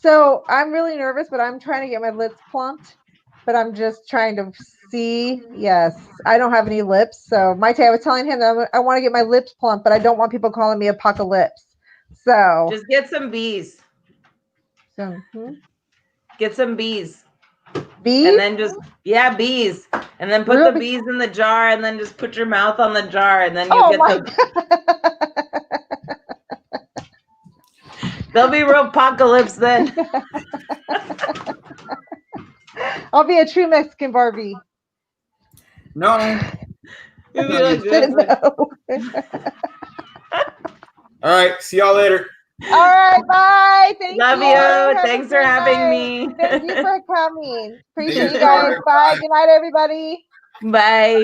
So I'm really nervous, but I'm trying to get my lips plumped. But I'm just trying to see. Yes, I don't have any lips. So Maite, I was telling him that I want to get my lips plumped, but I don't want people calling me Apocalypse. So just get some bees. Get some bees. Bees? And then just, bees. And then put the bees in the jar and then just put your mouth on the jar and then you get the. They'll be real apocalypse then. I'll be a true Mexican Barbie. No. You'll be like this. No. All right. See y'all later. All right. Bye. Thank Love you. Thanks for having me. Thank you for coming. Appreciate you guys. Bye. Good night, everybody. Bye.